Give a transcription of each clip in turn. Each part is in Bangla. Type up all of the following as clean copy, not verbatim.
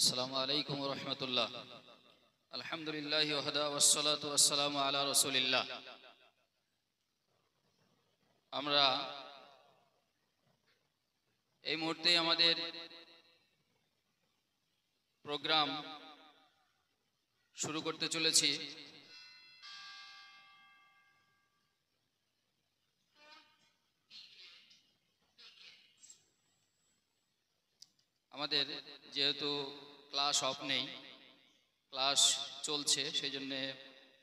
আসসালামু আলাইকুম ওয়া রাহমাতুল্লাহ। আলহামদুলিল্লাহি ওয়াহদা ওয়াসসালাতু ওয়াসসালামু আলা রাসূলিল্লাহ। আমরা এই মুহূর্তে আমাদের প্রোগ্রাম শুরু করতে চলেছি। আমাদের যেহেতু ক্লাস অফ নেই, ক্লাস চলছে, সেই জন্য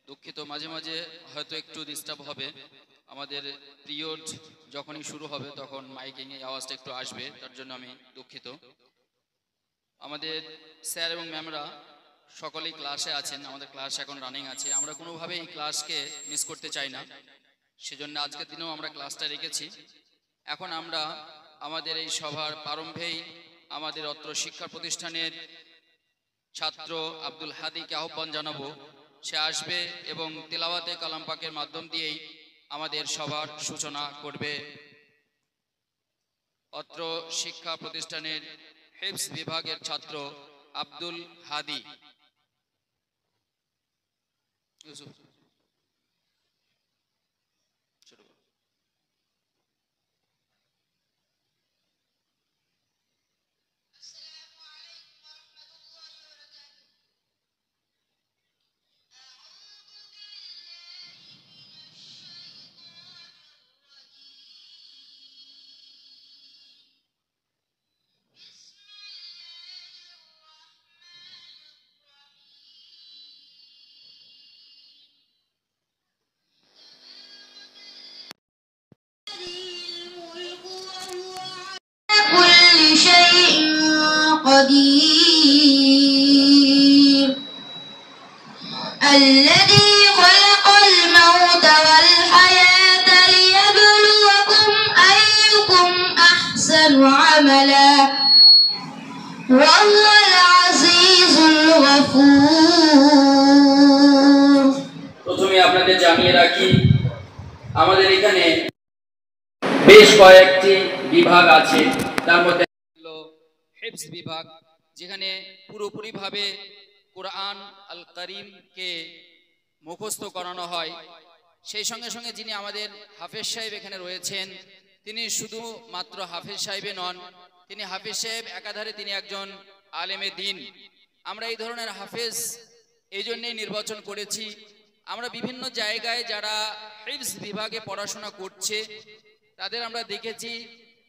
দুঃখিত, মাঝে মাঝে হয়তো একটু ডিস্টার্ব হবে। আমাদের পিরিয়ড যখনই শুরু হবে তখন মাইকিং এর আওয়াজটা একটু আসবে, তার জন্য আমি দুঃখিত। আমাদের স্যার এবং ম্যামরা সকলেই ক্লাসে আছেন, আমাদের ক্লাস এখন রানিং আছে। আমরা কোনোভাবেই এই ক্লাসকে মিস করতে চাই না, সেজন্য আজকের দিনেও আমরা ক্লাসটা রেখেছি। এখন আমরা আমাদের এই সভার প্রারম্ভেই আমাদের অত্র শিক্ষা প্রতিষ্ঠানের ছাত্র আব্দুল হাদিকে আহ্বান জানাবো। সে আসবে এবং তিলাওয়াতে কালাম পাকের মাধ্যম দিয়েই আমাদের সভার সূচনা করবে। অত্র শিক্ষা প্রতিষ্ঠানের হিফজ বিভাগের ছাত্র আব্দুল হাদি। قدير الذي خلق الموت والحياة ليبلوكم أيكم أحسن عملا وهو العزيز الغفور। প্রথমে আপনাদের জানিয়ে রাখি, আমাদের এখানে বেশ কয়েকটি বিভাগ আছে। তার মধ্যে হিফজ বিভাগ, যেখানে পুরোপুরিভাবে কোরআন আল কারীমকে মুখস্থ করানো হয়। সেই সঙ্গে সঙ্গে যিনি আমাদের হাফেজ সাহেব এখানে রয়েছেন, তিনি শুধু মাত্র হাফেজ সাহেবে নন, তিনি হাফেজ সাহেব একাধারে তিনি একজন আলেমে দ্বীন। আমরা এই ধরনের হাফেজ এই জন্যেই নির্বাচন করেছি। আমরা বিভিন্ন জায়গায় যারা হিফজ বিভাগে পড়াশোনা করছে তাদের আমরা দেখেছি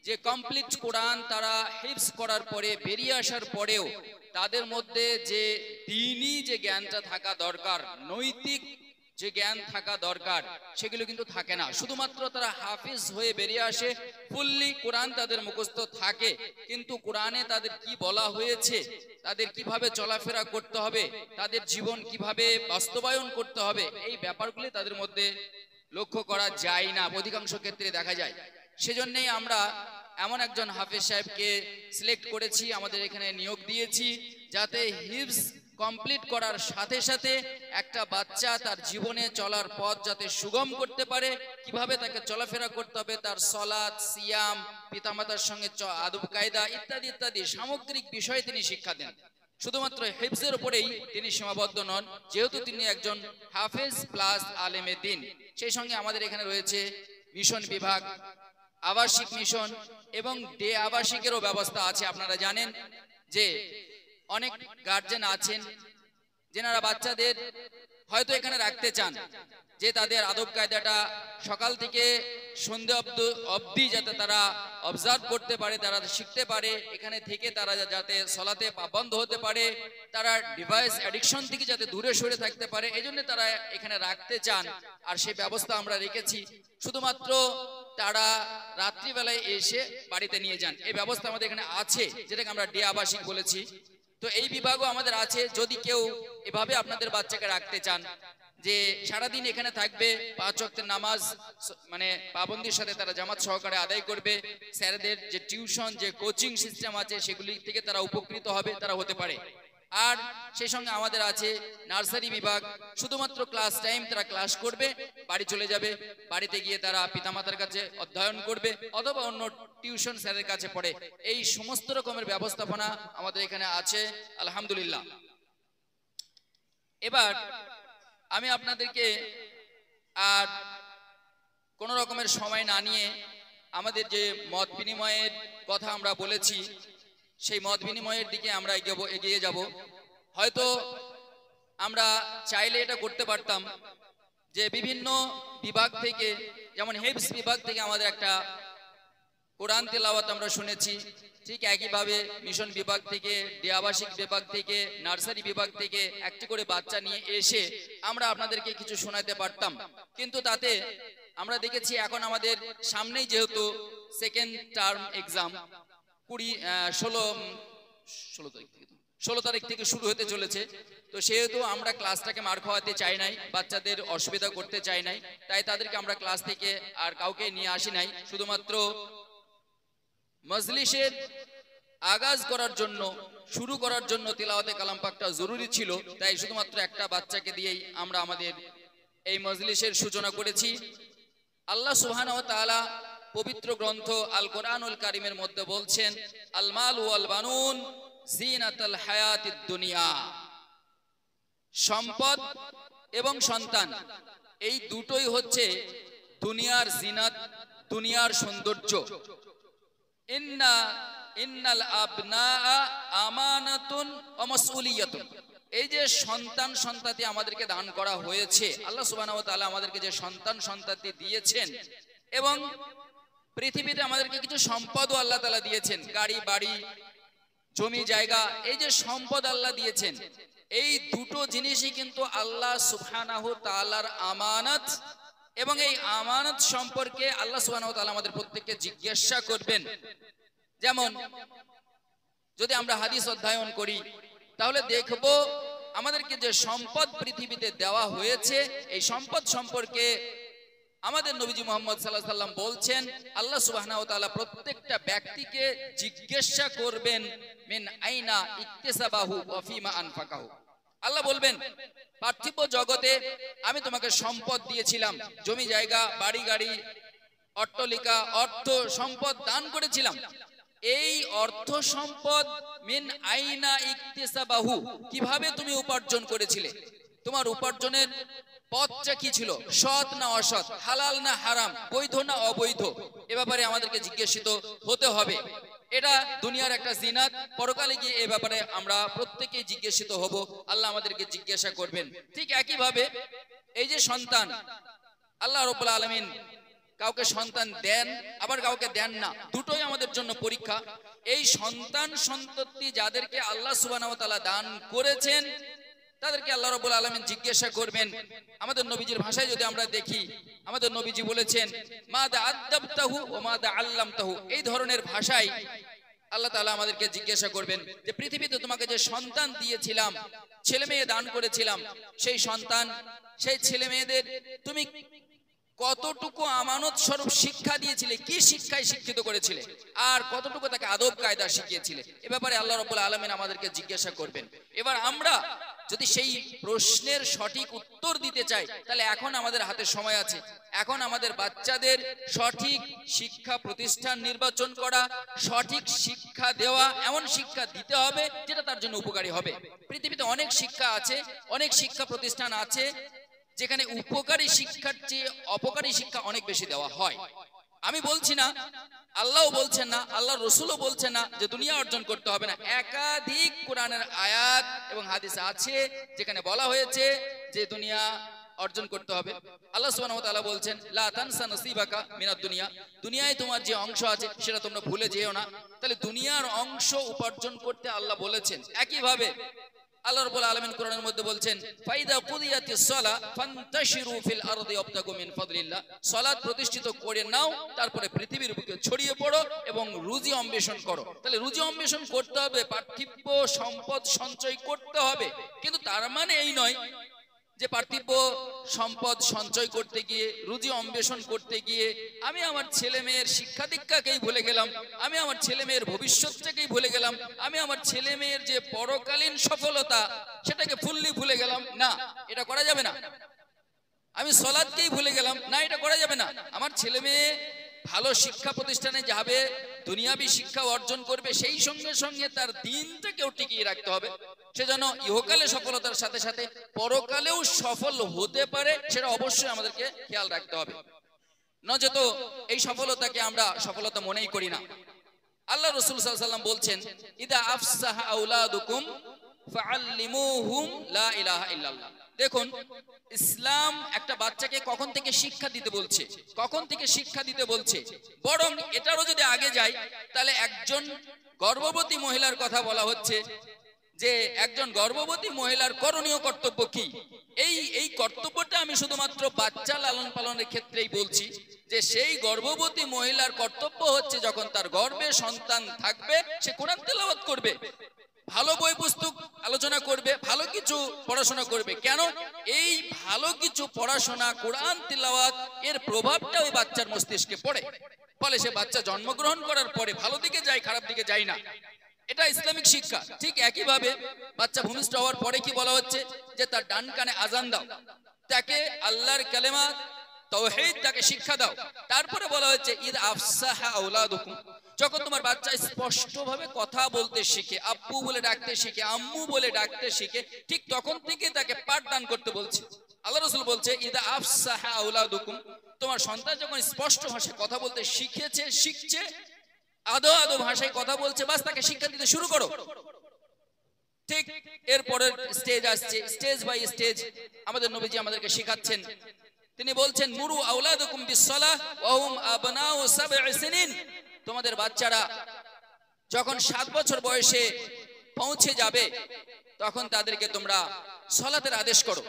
যে কমপ্লিট কোরআন তারা হিফজ করার পরে বেরিয়ে আসার পরেও তাদের মধ্যে যে দ্বীনি যে জ্ঞানটা থাকা দরকার, নৈতিক যে জ্ঞান থাকা দরকার, সেগুলো কিন্তু থাকে না। শুধুমাত্র তারা হাফিজ হয়ে বেরিয়ে আসে, ফুললি কোরআন তাদের মুখস্থ থাকে, কিন্তু কোরআনে তাদের কি বলা হয়েছে, তাদের কিভাবে চলাফেরা করতে হবে, তাদের জীবন কিভাবে বাস্তবায়ন করতে হবে, এই ব্যাপারগুলি তাদের মধ্যে লক্ষ্য করা যায় না, অধিকাংশ ক্ষেত্রে দেখা যায়। সেজন্যই আমরা এমন একজন হাফেজ সাহেবকে সিলেক্ট করেছি, আমাদের এখানে নিয়োগ দিয়েছি, যাতে হিফজ কমপ্লিট করার সাথে সাথে একটা বাচ্চা তার জীবনে চলার পথ যাতে সুগম করতে পারে, কিভাবে তাকে চলাফেরা করতে হবে, তার সলাত, সিয়াম, পিতামাতার সঙ্গে আদব কায়দা ইত্যাদি ইত্যাদি সামগ্রিক বিষয়ে তিনি শিক্ষা দেন। শুধুমাত্র হিফজের উপরেই তিনি সীমাবদ্ধ নন, যেহেতু তিনি একজন হাফেজ প্লাস আলেমে দ্বীন। সেই সঙ্গে আমাদের এখানে রয়েছে মিশন বিভাগ, আবাসিক মিশন এবং ডে আবাসিকেরও ব্যবস্থা আছে। আপনারা জানেন যে অনেক গার্জেন আছেন যেনারা বাচ্চাদের হয়তো এখানে রাখতে চান, যে তাদের আদব কায়দাটা সকাল থেকে সন্ধ্যা অবধি যাতে তারা অবজার্ভ করতে পারে, তারা শিখতে পারে, এখানে থেকে তারা যাতে সলাতে পাবন্ধ হতে পারে, তারা ডিভাইস অ্যাডিকশন থেকে যাতে দূরে সরে থাকতে পারে, এই জন্য তারা এখানে রাখতে চান। আর সেই ব্যবস্থা আমরা রেখেছি, শুধুমাত্র তারা রাত্রিবেলায় এসে বাড়িতে নিয়ে যান, এই ব্যবস্থা আমাদের এখানে আছে, যেটাকে আমরা ডে আবাসিক বলেছি। তো এই বিভাগও আমাদের আছে। যদি কেউ এভাবে আপনাদের বাচ্চাকে রাখতে চান যে সারাদিন এখানে থাকবে, 5 ওয়াক্তের নামাজ মানে পাবন্দির সাথে তারা জামাত সহকারে আদায় করবে, স্যারদের যে টিউশন যে কোচিং সিস্টেম আছে সেগুলি থেকে তারা উপকৃত হবে, তারা হতে পারে। আর সেই সঙ্গে আমাদের আছে নার্সারি বিভাগ, শুধুমাত্র ক্লাস টাইম তারা ক্লাস করবে, বাড়ি চলে যাবে, বাড়িতে গিয়ে তারা পিতামাতার কাছে অধ্যয়ন করবে অথবা অন্য টিউশন স্যারের কাছে পড়ে। এই সমস্ত রকমের ব্যবস্থাপনা আমাদের এখানে আছে আলহামদুলিল্লাহ। এবার আমি আপনাদেরকে আর কোনো রকমের সময় না নিয়ে আমাদের যে মত বিনিময়ের কথা আমরা বলেছি সেই মত বিনিময়ের দিকে আমরা এগিয়ে যাব। হয়তো আমরা চাইলে এটা করতে পারতাম যে বিভিন্ন বিভাগ থেকে, যেমন হেফজ বিভাগ থেকে আমাদের একটা কোরআন তেলাওয়াত আমরা শুনেছি, ঠিক একইভাবে মিশন বিভাগ থেকে, ডে আবাসিক বিভাগ থেকে, নার্সারি বিভাগ থেকে একটি করে বাচ্চা নিয়ে এসে আমরা আপনাদেরকে কিছু শোনাতে পারতাম। কিন্তু তাতে আমরা দেখেছি এখন আমাদের সামনেই যেহেতু সেকেন্ড টার্ম এক্সাম 16 তারিখ থেকে শুরু হতে চলেছে, তো সেহেতু আমরা ক্লাসটাকে মার খাওয়াতে চাই নাই, বাচ্চাদের অসুবিধা করতে চাই নাই, তাই তাদেরকে আমরা ক্লাস থেকে আর কাউকে নিয়ে আসি নাই। শুধুমাত্র মজলিসের আগাজ করার জন্য, শুরু করার জন্য তিলাওয়াতে কালাম পাকটা জরুরি ছিল, তাই শুধুমাত্র একটা বাচ্চাকে দিয়েই আমরা আমাদের এই মজলিসের সূচনা করেছি। আল্লাহ সুবহানাহু ওয়া তাআলা পবিত্র গ্রন্থ আল কোরআনুল কারীমের মধ্যে বলছেন, আল মাল ওয়াল বানুন জিনাতুল হায়াতিদ দুনিয়া, সম্পদ এবং সন্তান এই দুটোই হচ্ছে দুনিয়ার জিনাত, দুনিয়ার সৌন্দর্য। ইন্নাল আবনাআ আমানাতুন ওয়া মাসউলিয়াতুন, এই যে সন্তান সন্ততি আমাদেরকে দান করা হয়েছে, আল্লাহ সুবহানাহু ওয়া তাআলা আমাদেরকে যে সন্তান সন্ততি দিয়েছেন এবং পৃথিবীতে আমাদেরকে কিছু সম্পদও আল্লাহ তাআলা দিয়েছেন, গাড়ি বাড়ি জমি জায়গা, এই যে সম্পদ আল্লাহ দিয়েছেন, এই দুটো জিনিসই কিন্তু আল্লাহ সুবহানাহু তাআলার আমানত, এবং এই আমানত সম্পর্কে আল্লাহ সুবহানাহু ওয়া তাআলা আমাদের প্রত্যেককে জিজ্ঞাসা করবেন। যেমন যদি আমরা হাদিস অধ্যয়ন করি তাহলে দেখব আমাদেরকে যে সম্পদ পৃথিবীতে দেওয়া হয়েছে, এই সম্পদ সম্পর্কে আমাদের নবীজি মুহাম্মদ সাল্লাল্লাহু আলাইহি ওয়াসাল্লাম বলছেন, আল্লাহ সুবহানাহু ওয়া তাআলা প্রত্যেকটা ব্যক্তিকে জিজ্ঞাসা করবেন মিন আইনা ইকতিসাবাহু ওয়া ফিমা আনফাকাহু। আল্লাহ বলবেন, পার্থিব জগতে আমি তোমাকে সম্পদ দিয়েছিলাম, জমি জায়গা বাড়ি গাড়ি অট্টালিকা অর্থ সম্পদ দান করেছিলাম, এই অর্থ সম্পদ মিন আইনা ইকতিসাবাহু, কিভাবে তুমি উপার্জন করেছিলে, তোমার উপার্জনের পথটা কি ছিল, সৎ না অসৎ, হালাল না হারাম, বৈধ না অবৈধ, এ ব্যাপারে আমাদেরকে জিজ্ঞাসিত হতে হবে। এটা দুনিয়ার একটা জিনাত, পরকালে গিয়ে এ ব্যাপারে আমরা প্রত্যেকেই জিজ্ঞাসিত হব, আল্লাহ আমাদেরকে জিজ্ঞাসা করবেন। ঠিক একইভাবে এই যে সন্তান, আল্লাহ রাব্বুল আলামিন কাউকে সন্তান দেন আবার কাউকে দেন না, দুটোই আমাদের জন্য পরীক্ষা। এই সন্তান সন্ততি যাদেরকে আল্লাহ সুবহানাহু ওয়া তাআলা দান করেছেন তাদেরকে আল্লাহ রাব্বুল আলামিন জিজ্ঞাসা করবেন। আমাদের নবীজির ভাষায় যদি আমরা দেখি, আমাদের নবীজি বলেছেন মাদা আদাবতাহু ওয়া মাদা আল্লামতাহু, এই ধরনের ভাষায় আল্লাহ তাআলা আমাদেরকে জিজ্ঞাসা করবেন যে পৃথিবীতে তোমাকে যে সন্তান দিয়েছিলাম, ছেলে মেয়ে দান করেছিলাম, সেই সন্তান সেই ছেলে মেয়েদের তুমি কতটুকু আমানত স্বরূপ শিক্ষা দিয়েছিলে, কি শিক্ষায় শিক্ষিত করেছিলে, আর কতটুকু তাকে আদব কায়দা শিখিয়েছিলে, এ ব্যাপারে আল্লাহ রাব্বুল আলামিন আমাদেরকে জিজ্ঞাসা করবেন। এবার আমরা যদি সেই প্রশ্নের সঠিক উত্তর দিতে চাই তাহলে এখন আমাদের হাতে সময় আছে। এখন আমাদের বাচ্চাদের সঠিক শিক্ষা প্রতিষ্ঠান নির্বাচন করা, সঠিক শিক্ষা দেওয়া, এমন শিক্ষা দিতে হবে যেটা তার জন্য উপকারী হবে। পৃথিবীতে অনেক শিক্ষা আছে, অনেক শিক্ষা প্রতিষ্ঠান আছে যেখানে উপকারী শিক্ষার চেয়ে অপকারী শিক্ষা অনেক বেশি দেওয়া হয়। আমি বলছি না, আল্লাহও বলছেন না, আল্লাহর রাসূলও বলছেন না যে দুনিয়া অর্জন করতে হবে না। একাধিক কোরআনের আয়াত এবং হাদিস আছে যেখানে বলা হয়েছে যে দুনিয়া অর্জন করতে হবে। আল্লাহ সুবহানাহু ওয়া তাআলা বলছেন লা তানসা নসিবাকা মিনাদ দুনিয়া, দুনিয়ায় তোমার যে অংশ আছে সেটা তোমরা ভুলে যেও না। তাহলে দুনিয়ার অংশ উপার্জন করতে আল্লাহ বলেছেন। একইভাবে আল্লাহ রাব্বুল আলামিন কোরআনের মধ্যে বলছেন ফাইদা কুদিয়াতিস সালা ফান্তাশিরু ফিল আরদি ওয়াবতাগু মিন ফাদলিল্লাহ, সালাত প্রতিষ্ঠিত করে নাও, তারপরে পৃথিবীর বুকে ছড়িয়ে পড়ো এবং রুজি অন্বেষণ করো। তাহলে রুজি অন্বেষণ করতে হবে, পার্থিব সম্পদ সঞ্চয় করতে হবে, কিন্তু তার মানে এই নয় যে পার্থিব সম্পদ সঞ্চয় করতে গিয়ে, রুজি অন্বেষণ করতে গিয়ে আমি আমার ছেলে মেয়ের শিক্ষা দীক্ষাকেই ভুলে গেলাম, আমি আমার ছেলে মেয়ের ভবিষ্যৎটাকেই ভুলে গেলাম, আমি আমার ছেলে মেয়ের যে পরকালীন সফলতা সেটাকে ফুললি ভুলে গেলাম, না, এটা করা যাবে না। আমি সালাতকেই ভুলে গেলাম, না, এটা করা যাবে না। আমার ছেলে মেয়ে ভালো শিক্ষা প্রতিষ্ঠানে যাবে, দুনিয়াবি শিক্ষা অর্জন করবে, সেই সঙ্গে সঙ্গে তার দিনটাকেও টিকিয়ে রাখতে হবে। সে যেন ইহকালে সফলতার সাথে সাথে পরকালেও সফল হতে পারে, সেটা অবশ্যই আমাদেরকে খেয়াল রাখতে হবে। নয়তো এই সফলতাকে আমরা সফলতা মনেই করি না। আল্লাহ রাসূল সাল্লাল্লাহু আলাইহি ওয়াসাল্লাম বলছেন, ইদা আফসাহা আওলাদুকুম ফাআল্লিমুহুম লা ইলাহা ইল্লাল্লাহ। দেখুন, ইসলাম একটা বাচ্চাকে কখন থেকে শিক্ষা দিতে বলছে, কখন থেকে শিক্ষা দিতে বলছে, বরং এটারও যদি আগে যাই তাহলে একজন গর্ভবতী মহিলার কথা বলা হচ্ছে যে একজন গর্ভবতী মহিলার করণীয় কর্তব্য কি। এই কর্তব্যটা আমি শুধুমাত্র বাচ্চা লালন পালনের ক্ষেত্রেই বলছি, যে সেই গর্ভবতী মহিলার কর্তব্য হচ্ছে যখন তার গর্ভে সন্তান থাকবে সে কোরআন তেলাওয়াত করবে, ভালো বই পুস্তক আলোচনা করবে, ভালো কিছু পড়াশোনা করবে। কেন? এই ভালো কিছু পড়াশোনা, কোরআন তিলাওয়াত, এর প্রভাবটা ওই বাচ্চার মস্তিষ্কে পড়ে, ফলে সে বাচ্চা জন্মগ্রহণ করার পরে ভালো দিকে যায়, খারাপ দিকে যায় না। এটা ইসলামিক শিক্ষা। ঠিক একইভাবে বাচ্চা ভূমিষ্ঠ হওয়ার পরে কি বলা হচ্ছে, যে তার ডান কানে আজান দাও, তাকে আল্লাহর কালেমা তাওহীদ তাকে শিক্ষা দাও। তারপরে বলা হচ্ছে ইদ আফসাহা আওলাদুকুম, যখন তোমার বাচ্চা স্পষ্টভাবে কথা বলতে শিখে, আব্বু বলে ডাকতে শিখে, আম্মু বলে ডাকতে শিখে, ঠিক তখন থেকে তাকে পাঠদান করতে বলছে। আল্লাহ রাসূল বলছে ইদা আফসাহা আওলাদুকুম, তোমার সন্তান যখন স্পষ্ট ভাষায় কথা বলতে শিখছে, আদো আদো ভাষায় কথা বলছে, বাস তাকে শিক্ষা দিতে শুরু করো। ঠিক এরপরের স্টেজ আসছে, স্টেজ বাই স্টেজ আমাদের নবীজি আমাদেরকে শেখাচ্ছেন। তিনি বলছেন মুরু আওলাদুকুম বিসসালাহ ওয়া হুম আবনাউ সাব'i সিনিন, তোমাদের বাচ্চারা যখন 7 বছর বয়সে পৌঁছে যাবে তখন তাদেরকে তোমরা সালাতের আদেশ করো,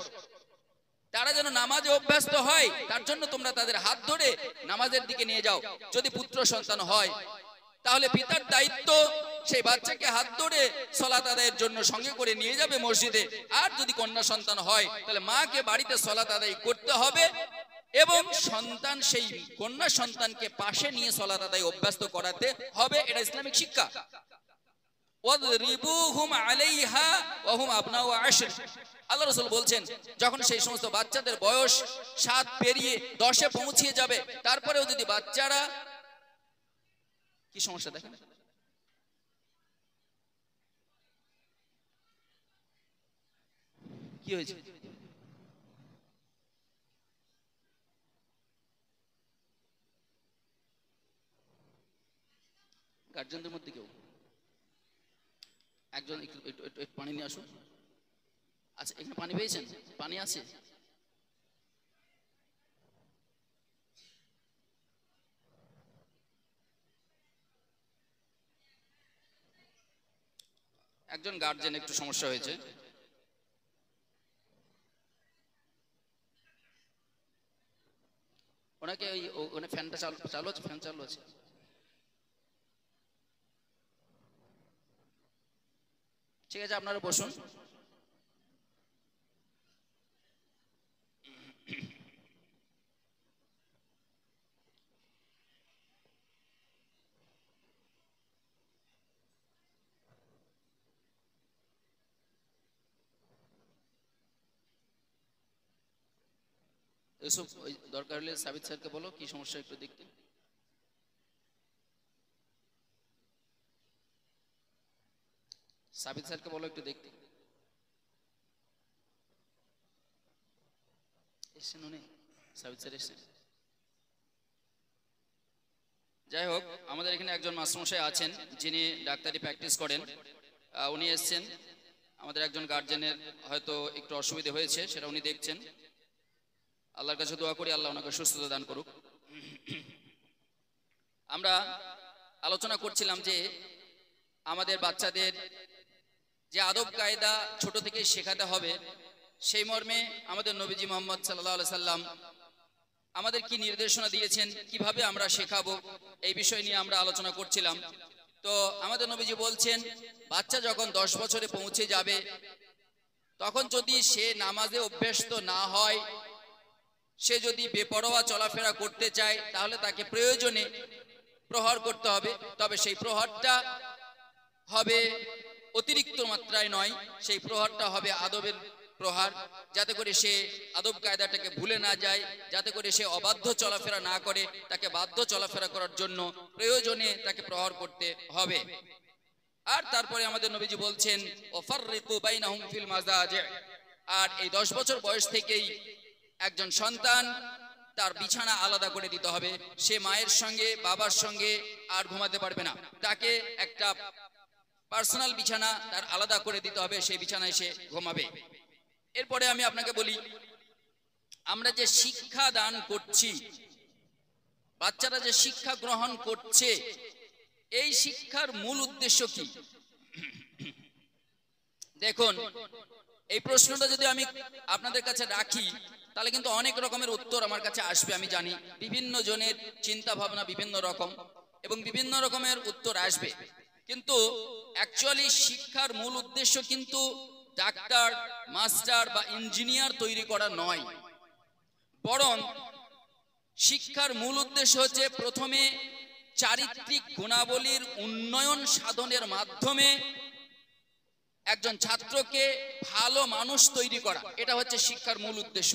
তারা যেন নামাজে অভ্যস্ত হয়, তার জন্য তোমরা তাদের হাত ধরে নামাজের দিকে নিয়ে যাও। যদি পুত্র সন্তান হয় তাহলে পিতার দায়িত্ব সেই বাচ্চাকে হাত ধরে সালাত আদায়ের জন্য সঙ্গে করে নিয়ে যাবে মসজিদে। আর যদি কন্যা সন্তান হয় তাহলে মাকে বাড়িতে সালাত আদায় করতে হবে এবং সন্তান সেই কন্যা সন্তানকে পাশে নিয়ে সালাত আদায় অভ্যস্ত করাতে হবে। এটা ইসলামিক শিক্ষা। ওয়াদরিবুহুম আলাইহা ওয়া হুম আবনাউ 10, আল্লাহ রাসূল বলছেন যখন সেই সমস্ত বাচ্চাদের বয়স 7 পেরিয়ে 10-এ পৌঁছে যাবে, তারপরেও যদি বাচ্চারা কি সমস্যা দেখেন, কি হয়েছে, গার্জেনদের মধ্যে কেউ একজন একটু পানি নিয়ে আসুন। আচ্ছা, এখানে পানি পেয়েছেন? পানি আছে? একজন গার্জেন একটু সমস্যা হয়েছে, ওনাকে ওখানে ফ্যানটা চালু আছে, ফ্যান চালু আছে। ঠিক আছে, আপনারা বসুন। এসব দরকার হলে সাবিত স্যারকে বলো কি সমস্যা একটু দেখতে। সাবিত স্যারকে বলো একটু দেখতে। এসছেন উনি? সাবিত স্যার এসছেন? যাই হোক, আমাদের এখানে একজন মাস্টারমশাই আছেন যিনি ডাক্তারি প্র্যাকটিস করেন, উনি এসছেন। আমাদের একজন গার্জেনের হয়তো একটু অসুবিধা হয়েছে, সেটা উনি দেখছেন। আল্লাহর কাছে দোয়া করি আল্লাহ ওনাকে সুস্থতা দান করুক। আমরা আলোচনা করছিলাম যে আমাদের বাচ্চাদের যে আদব কায়দা ছোট থেকে শেখাতে হবে, সেই মর্মে আমাদের নবীজি মুহাম্মদ সাল্লাল্লাহু আলাইহি সাল্লাম আমাদের কি নির্দেশনা দিয়েছেন, কিভাবে আমরা শেখাবো, এই বিষয় নিয়ে আমরা আলোচনা করছিলাম। তো আমাদের নবীজি বলছেন বাচ্চা যখন 10 বছরে পৌঁছে যাবে তখন যদি সে নামাজে অভ্যস্ত না হয় সে যদি বেপরোয়া চলাফেরা করতে চায় তাহলে তাকে প্রয়োজনে প্রহার করতে হবে, তবে সেই প্রহারটা হবে অতিরিক্ত মাত্রায় নয়, সেই প্রহারটা হবে আদবের প্রহার, যাতে করে সে আদব কায়দাটাকে ভুলে না যায়, যাতে করে সে অবাধ্য চলাফেরা না করে, তাকে বাধ্য চলাফেরা করার জন্য প্রয়োজনে তাকে প্রহার করতে হবে। আর তারপরে আমাদের নবীজি বলছেন ওয়াফাররিকু বাইনাহুম ফিল মাজাজি', আর এই 10 বছর বয়স থেকেই একজন সন্তান তার বিছানা আলাদা করে দিতে হবে। সে মায়ের সঙ্গে বাবার সঙ্গে আর ঘুমাতে পারবে না, তাকে একটা পার্সোনাল বিছানা তার আলাদা করে দিতে হবে, সেই বিছানায় সে ঘুমাবে। এরপরে আমি আপনাকে বলি, আমরা যে শিক্ষা দান করছি, বাচ্চারা যে শিক্ষা গ্রহণ করছে, এই শিক্ষার মূল উদ্দেশ্য কি? দেখুন, এই প্রশ্নটা যদি আমি আপনাদের কাছে রাখি তাহলে কিন্তু অনেক রকমের উত্তর আমার কাছে আসবে। আমি জানি বিভিন্ন জনের চিন্তা ভাবনা বিভিন্ন রকম এবং বিভিন্ন রকমের উত্তর আসবে, কিন্তু অ্যাকচুয়ালি শিক্ষার মূল উদ্দেশ্য কিন্তু ডাক্তার, মাস্টার বা ইঞ্জিনিয়ার তৈরি করা নয়, বরং শিক্ষার মূল উদ্দেশ্য হচ্ছে প্রথমে চারিত্রিক গুণাবলীর উন্নয়ন সাধনের মাধ্যমে একজন ছাত্রকে ভালো মানুষ তৈরি করা। এটা হচ্ছে শিক্ষার মূল উদ্দেশ্য।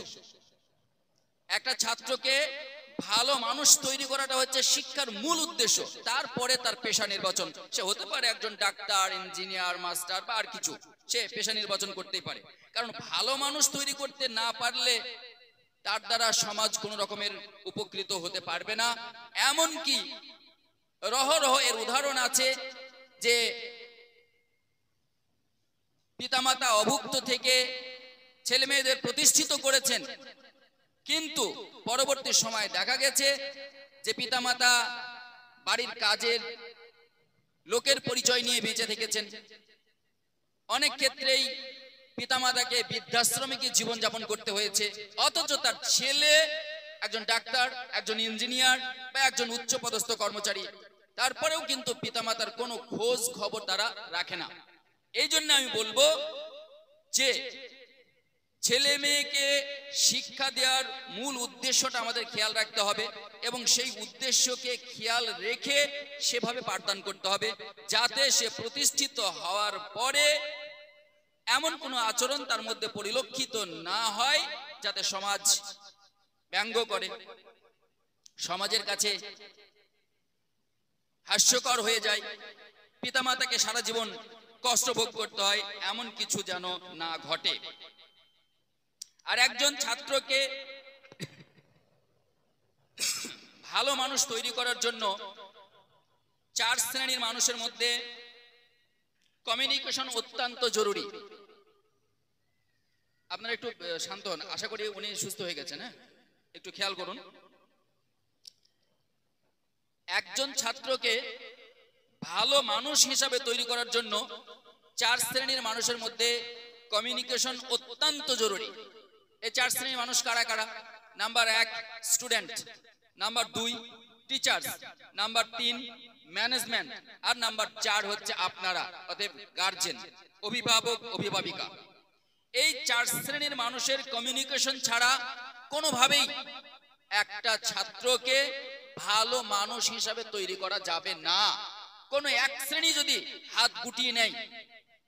একটা ছাত্রকে ভালো মানুষ তৈরি করাটা হচ্ছে শিক্ষার মূল উদ্দেশ্য। তারপরে তার পেশা নির্বাচন, সে হতে পারে একজন ডাক্তার, ইঞ্জিনিয়ার, মাস্টার বা আর কিছু, সে পেশা নির্বাচন করতেই পারে। কারণ ভালো মানুষ তৈরি করতে না পারলে তার দ্বারা সমাজ কোনো রকমের উপকৃত হতে পারবে না। এমনকি রহরহ এর উদাহরণ আছে যে পিতামাতা অভুক্ত থেকে ছেলে মেয়েদের প্রতিষ্ঠিত করেছেন, কিন্তু পরবর্তী সময় দেখা গেছে যে পিতামাতা বাড়ির কাজের লোকের পরিচয় নিয়ে বেঁচে থেকেছেন। অনেক ক্ষেত্রেই পিতামাতাকে বৃদ্ধাশ্রমে গিয়ে জীবনযাপন করতে হয়েছে, অথচ তার ছেলে একজন ডাক্তার, একজন ইঞ্জিনিয়ার বা একজন উচ্চপদস্থ কর্মচারী, তারপরেও কিন্তু পিতামাতার কোনো খোঁজ খবর তারা রাখে না। এই জন্য আমি বলবো যে ছেলে মেয়েকে শিক্ষা দেওয়ার মূল উদ্দেশ্যটা আমাদের খেয়াল রাখতে হবে এবং সেই উদ্দেশ্যকে খেয়াল রেখে সেভাবে পাঠদান করতে হবে, যাতে সে প্রতিষ্ঠিত হওয়ার পরে এমন কোনো আচরণ তার মধ্যে পরিলক্ষিত না হয় যাতে সমাজ ব্যঙ্গ করে, সমাজের কাছে হাস্যকর হয়ে যায়, পিতামাতাকে সারা জীবন কষ্ট ভোগ করতে হয়, এমন কিছু যেন না ঘটে। আর একজন ছাত্রকে ভালো মানুষ তৈরি করার জন্য 4 শ্রেণীর মানুষের মধ্যে কমিউনিকেশন অত্যন্ত জরুরি। আপনারা একটু শান্ত হন, আশা করি উনি সুস্থ হয়ে গেছেন। হ্যাঁ, একটু খেয়াল করুন। একজন ছাত্রকে ভালো মানুষ হিসাবে তৈরি করার জন্য 4 শ্রেণীর মানুষের মধ্যে কমিউনিকেশন অত্যন্ত জরুরি। এই 4 শ্রেণীর মানুষ কারা কারা? Number 1 student, number 2 teachers, number 3 management, আর নাম্বার 4 হচ্ছে আপনারা, অর্থাৎ গার্জেন, অভিভাবক, অভিভাবিকা। এই 4 শ্রেণীর মানুষের কমিউনিকেশন ছাড়া কোনোভাবেই একটা ছাত্রকে ভালো মানুষ হিসাবে তৈরি করা যাবে না। কোনো এক শ্রেণী যদি হাত গুটিয়ে নেয়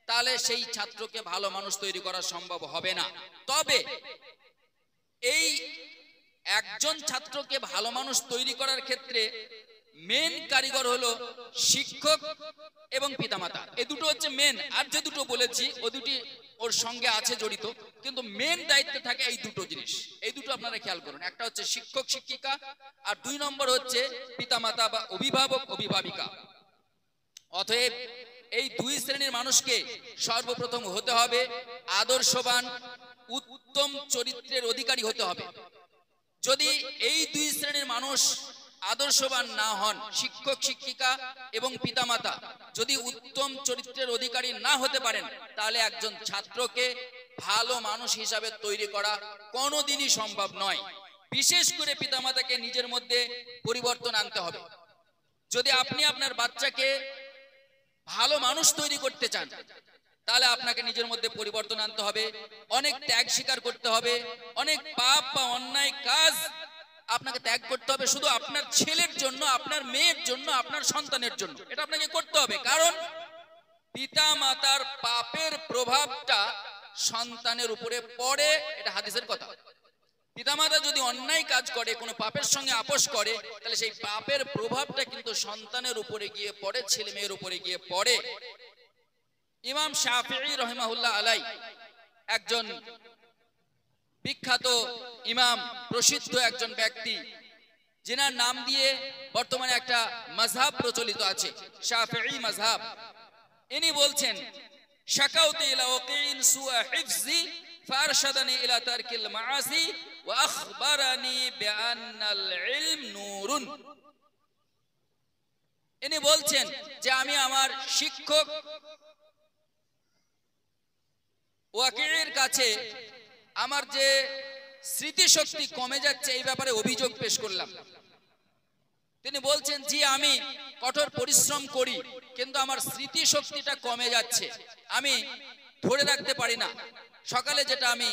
তাহলে সেই ছাত্রকে ভালো মানুষ তৈরি করা সম্ভব হবে না। তবে এই একজন ছাত্রকে ভালো মানুষ তৈরি করার ক্ষেত্রে মেন কারিগর হলো শিক্ষক এবং পিতামাতা। এই দুটো হচ্ছে মেন। আর যে দুটো বলেছি ও দুটি ওর সঙ্গে আছে জড়িত, কিন্তু মেন দায়িত্বে থাকে এই দুটো জিনিস। এই দুটো আপনারা খেয়াল করুন, একটা হচ্ছে শিক্ষক শিক্ষিকা আর 2 নম্বর হচ্ছে পিতামাতা বা অভিভাবক অভিভাবিকা। অতএব এই 2 শ্রেণীর মানুষকে সর্বপ্রথম হতে হবে আদর্শবান, উত্তম চরিত্রের অধিকারী হতে হবে। যদি এই 2 শ্রেণীর মানুষ আদর্শবান না হন, শিক্ষক শিক্ষিকা এবং পিতামাতা যদি উত্তম চরিত্রের অধিকারী না হতে পারেন, তাহলে একজন ছাত্রকে ভালো মানুষ হিসাবে তৈরি করা কোনোদিনই সম্ভব নয়। বিশেষ করে পিতামাতাকে নিজের মধ্যে পরিবর্তন আনতে হবে। যদি আপনি আপনার বাচ্চাকে ভালো মানুষ তৈরি করতে চান, তাহলে আপনাকে নিজের মধ্যে পরিবর্তন আনতে হবে, অনেক ত্যাগ স্বীকার করতে হবে, অনেক পাপ বা অন্যায় কাজ আপনাকে ত্যাগ করতে হবে শুধু আপনার ছেলের জন্য, আপনার মেয়ের জন্য, আপনার সন্তানের জন্য। এটা আপনাকে করতে হবে, কারণ পিতা মাতার পাপের প্রভাবটা সন্তানের উপরে পড়ে, এটা হাদিসের কথা। পিতামাতা যদি অন্যায় কাজ করে, কোনো পাপের সঙ্গে আপোষ করে, তাহলে সেই পাপের প্রভাবটা কিন্তু সন্তানের উপরে গিয়ে পড়ে, ছেলে মেয়ের উপরে গিয়ে পড়ে। ইমাম শাফিঈ রাহিমাহুল্লাহ আলাই একজন বিখ্যাত ইমাম, প্রসিদ্ধ একজন ব্যক্তি, যিনার নাম দিয়ে বর্তমানে একটা মাযহাব প্রচলিত আছে, শাফিঈ মাযহাব। ইনি বলছেন, শাকাউতু ইলা ওয়াকিন সুআ হিফজি ফারশাদানি ইলা তারকিল মাআসি ওয়া আখবারানি বিআন্নাল ইলম নূরুন। ইনি বলছেন যে আমি আমার শিক্ষক ওয়াকিয়ের কাছে আমার যে স্মৃতিশক্তি কমে যাচ্ছে এই ব্যাপারে অভিযোগ পেশ করলাম। তিনি বলছেন, জি আমি কঠোর পরিশ্রম করি, কিন্তু আমার স্মৃতিশক্তিটা কমে যাচ্ছে, আমি ধরে রাখতে পারি না। সকালে যেটা আমি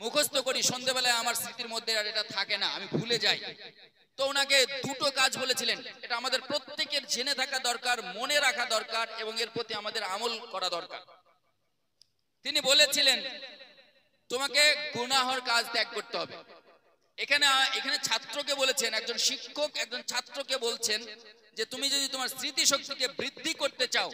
মুখস্থ করি, সন্ধ্যেবেলায় আমার স্মৃতির মধ্যে আর এটা থাকে না, আমি ভুলে যাই। তো ওনাকে দুটো কাজ বলেছিলেন, এটা আমাদের প্রত্যেকের জেনে থাকা দরকার, মনে রাখা দরকার, এবং এর প্রতি আমাদের আমল করা দরকার। তিনি বলেছিলেন, তোমাকে গুনাহর কাজ ত্যাগ করতে হবে। এখানে ছাত্রকে বলেছেন, একজন শিক্ষক একজন ছাত্রকে বলছেন যে তুমি যদি তোমার স্মৃতিশক্তিকে বৃদ্ধি করতে চাও,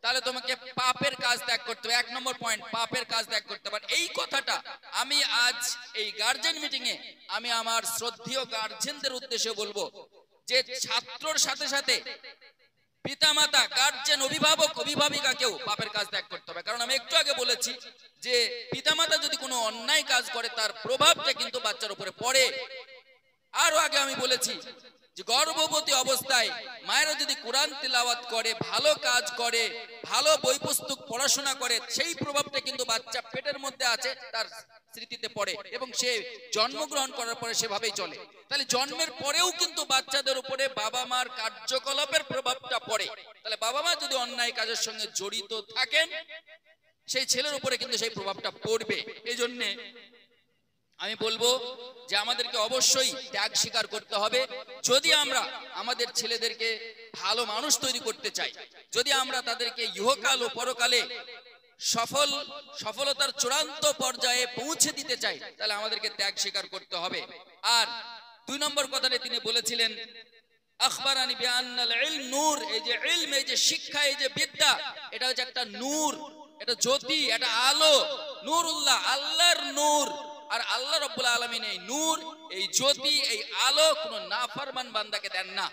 তাহলে তোমাকে পাপের কাজ ত্যাগ করতে হবে। 1 নম্বর পয়েন্ট, পাপের কাজ ত্যাগ করতে হবে। এই কথাটা আমি আজ এই গার্জেন মিটিং এ আমি আমার শ্রদ্ধেয় গার্জেনদের উদ্দেশ্যে বলবো, যে ছাত্রর সাথে সাথে পিতামাতা, গার্জেন, অভিভাবক, অভিভাবিকাকেও পাপের কাজ ত্যাগ করতে হবে। কারণ আমি একটু আগে বলেছি যে পিতামাতা যদি কোনো অন্যায় কাজ করে, তার প্রভাবটা কিন্তু বাচ্চার উপরে পড়ে। আরো আগে আমি বলেছি যে গর্ভবতী অবস্থায় মায়েরা যদি কোরআন তিলাওয়াত করে, ভালো কাজ করে, ভালো বই পুস্তক পড়াশোনা করে, সেই প্রভাবটা কিন্তু বাচ্চা পেটের মধ্যে আছে তার স্মৃতিতে পড়ে, এবং সে জন্মগ্রহণ করার পরে সেভাবেই চলে। তাহলে জন্মের পরেও কিন্তু বাচ্চাদের উপরে বাবা মার কার্যকলাপের প্রভাবটা পড়ে। তাহলে বাবা মা যদি অন্যায় কাজের সঙ্গে জড়িত থাকেন, সেই ছেলের উপরে কিন্তু সেই প্রভাবটা পড়বে। এই জন্যে আমি বলবো যে আমাদেরকে অবশ্যই ত্যাগ স্বীকার করতে হবে। যদি আমরা আমাদের ছেলেদেরকে ভালো মানুষ তৈরি করতে চাই, যদি আমরা তাদেরকে ইহকাল ও পরকালে সফলতার চূড়ান্ত পর্যায়ে পৌঁছে দিতে চাই, তাহলে আমাদেরকে ত্যাগ স্বীকার করতে হবে। আর 2 নম্বর কথাটা তিনি বলেছিলেন, আখবারানি বিআন্নাল ইলম নূর। এই যে ইলম, এই যে শিক্ষা, এই যে বিদ্যা, এটা হচ্ছে একটা নূর, এটা জ্যোতি, এটা আলো, নূরুল্লাহ, আল্লাহর নূর। আর আল্লাহ রাব্বুল আলামিন এই নূর, এই জ্যোতি, এই আলো কোনো নাফরমান বান্দাকে দেন না।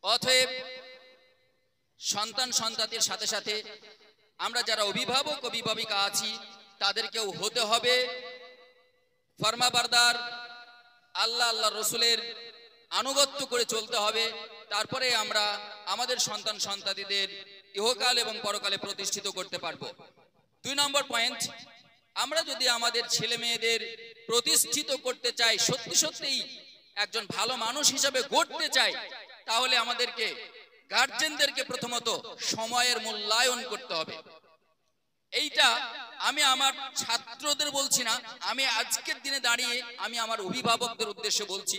অতএব সন্তান সন্ততির সাথে সাথে আমরা যারা অভিভাবক অভিভাবিকা আছি, তাদেরকেও হতে হবে ফরমাবরদার, আল্লাহ আল্লাহ রসুলের আনুগত্য করে চলতে হবে। তারপরে আমরা আমাদের সন্তান সন্ততিদের ইহকাল এবং পরকালে প্রতিষ্ঠিত করতে পারবো। 2 নম্বর পয়েন্ট, আমরা যদি আমাদের ছেলে মেয়েদের প্রতিষ্ঠিত করতে চাই, সত্যি সত্যিই একজন ভালো মানুষ হিসেবে গড়তে চাই, তাহলে আমাদেরকে গার্জেনদেরকে প্রথমত সময়ের মূল্যায়ন করতে হবে। এইটা আমি আমার ছাত্রদের বলছি না, আমি আজকের দিনে দাঁড়িয়ে আমি আমার অভিভাবকদের উদ্দেশ্যে বলছি।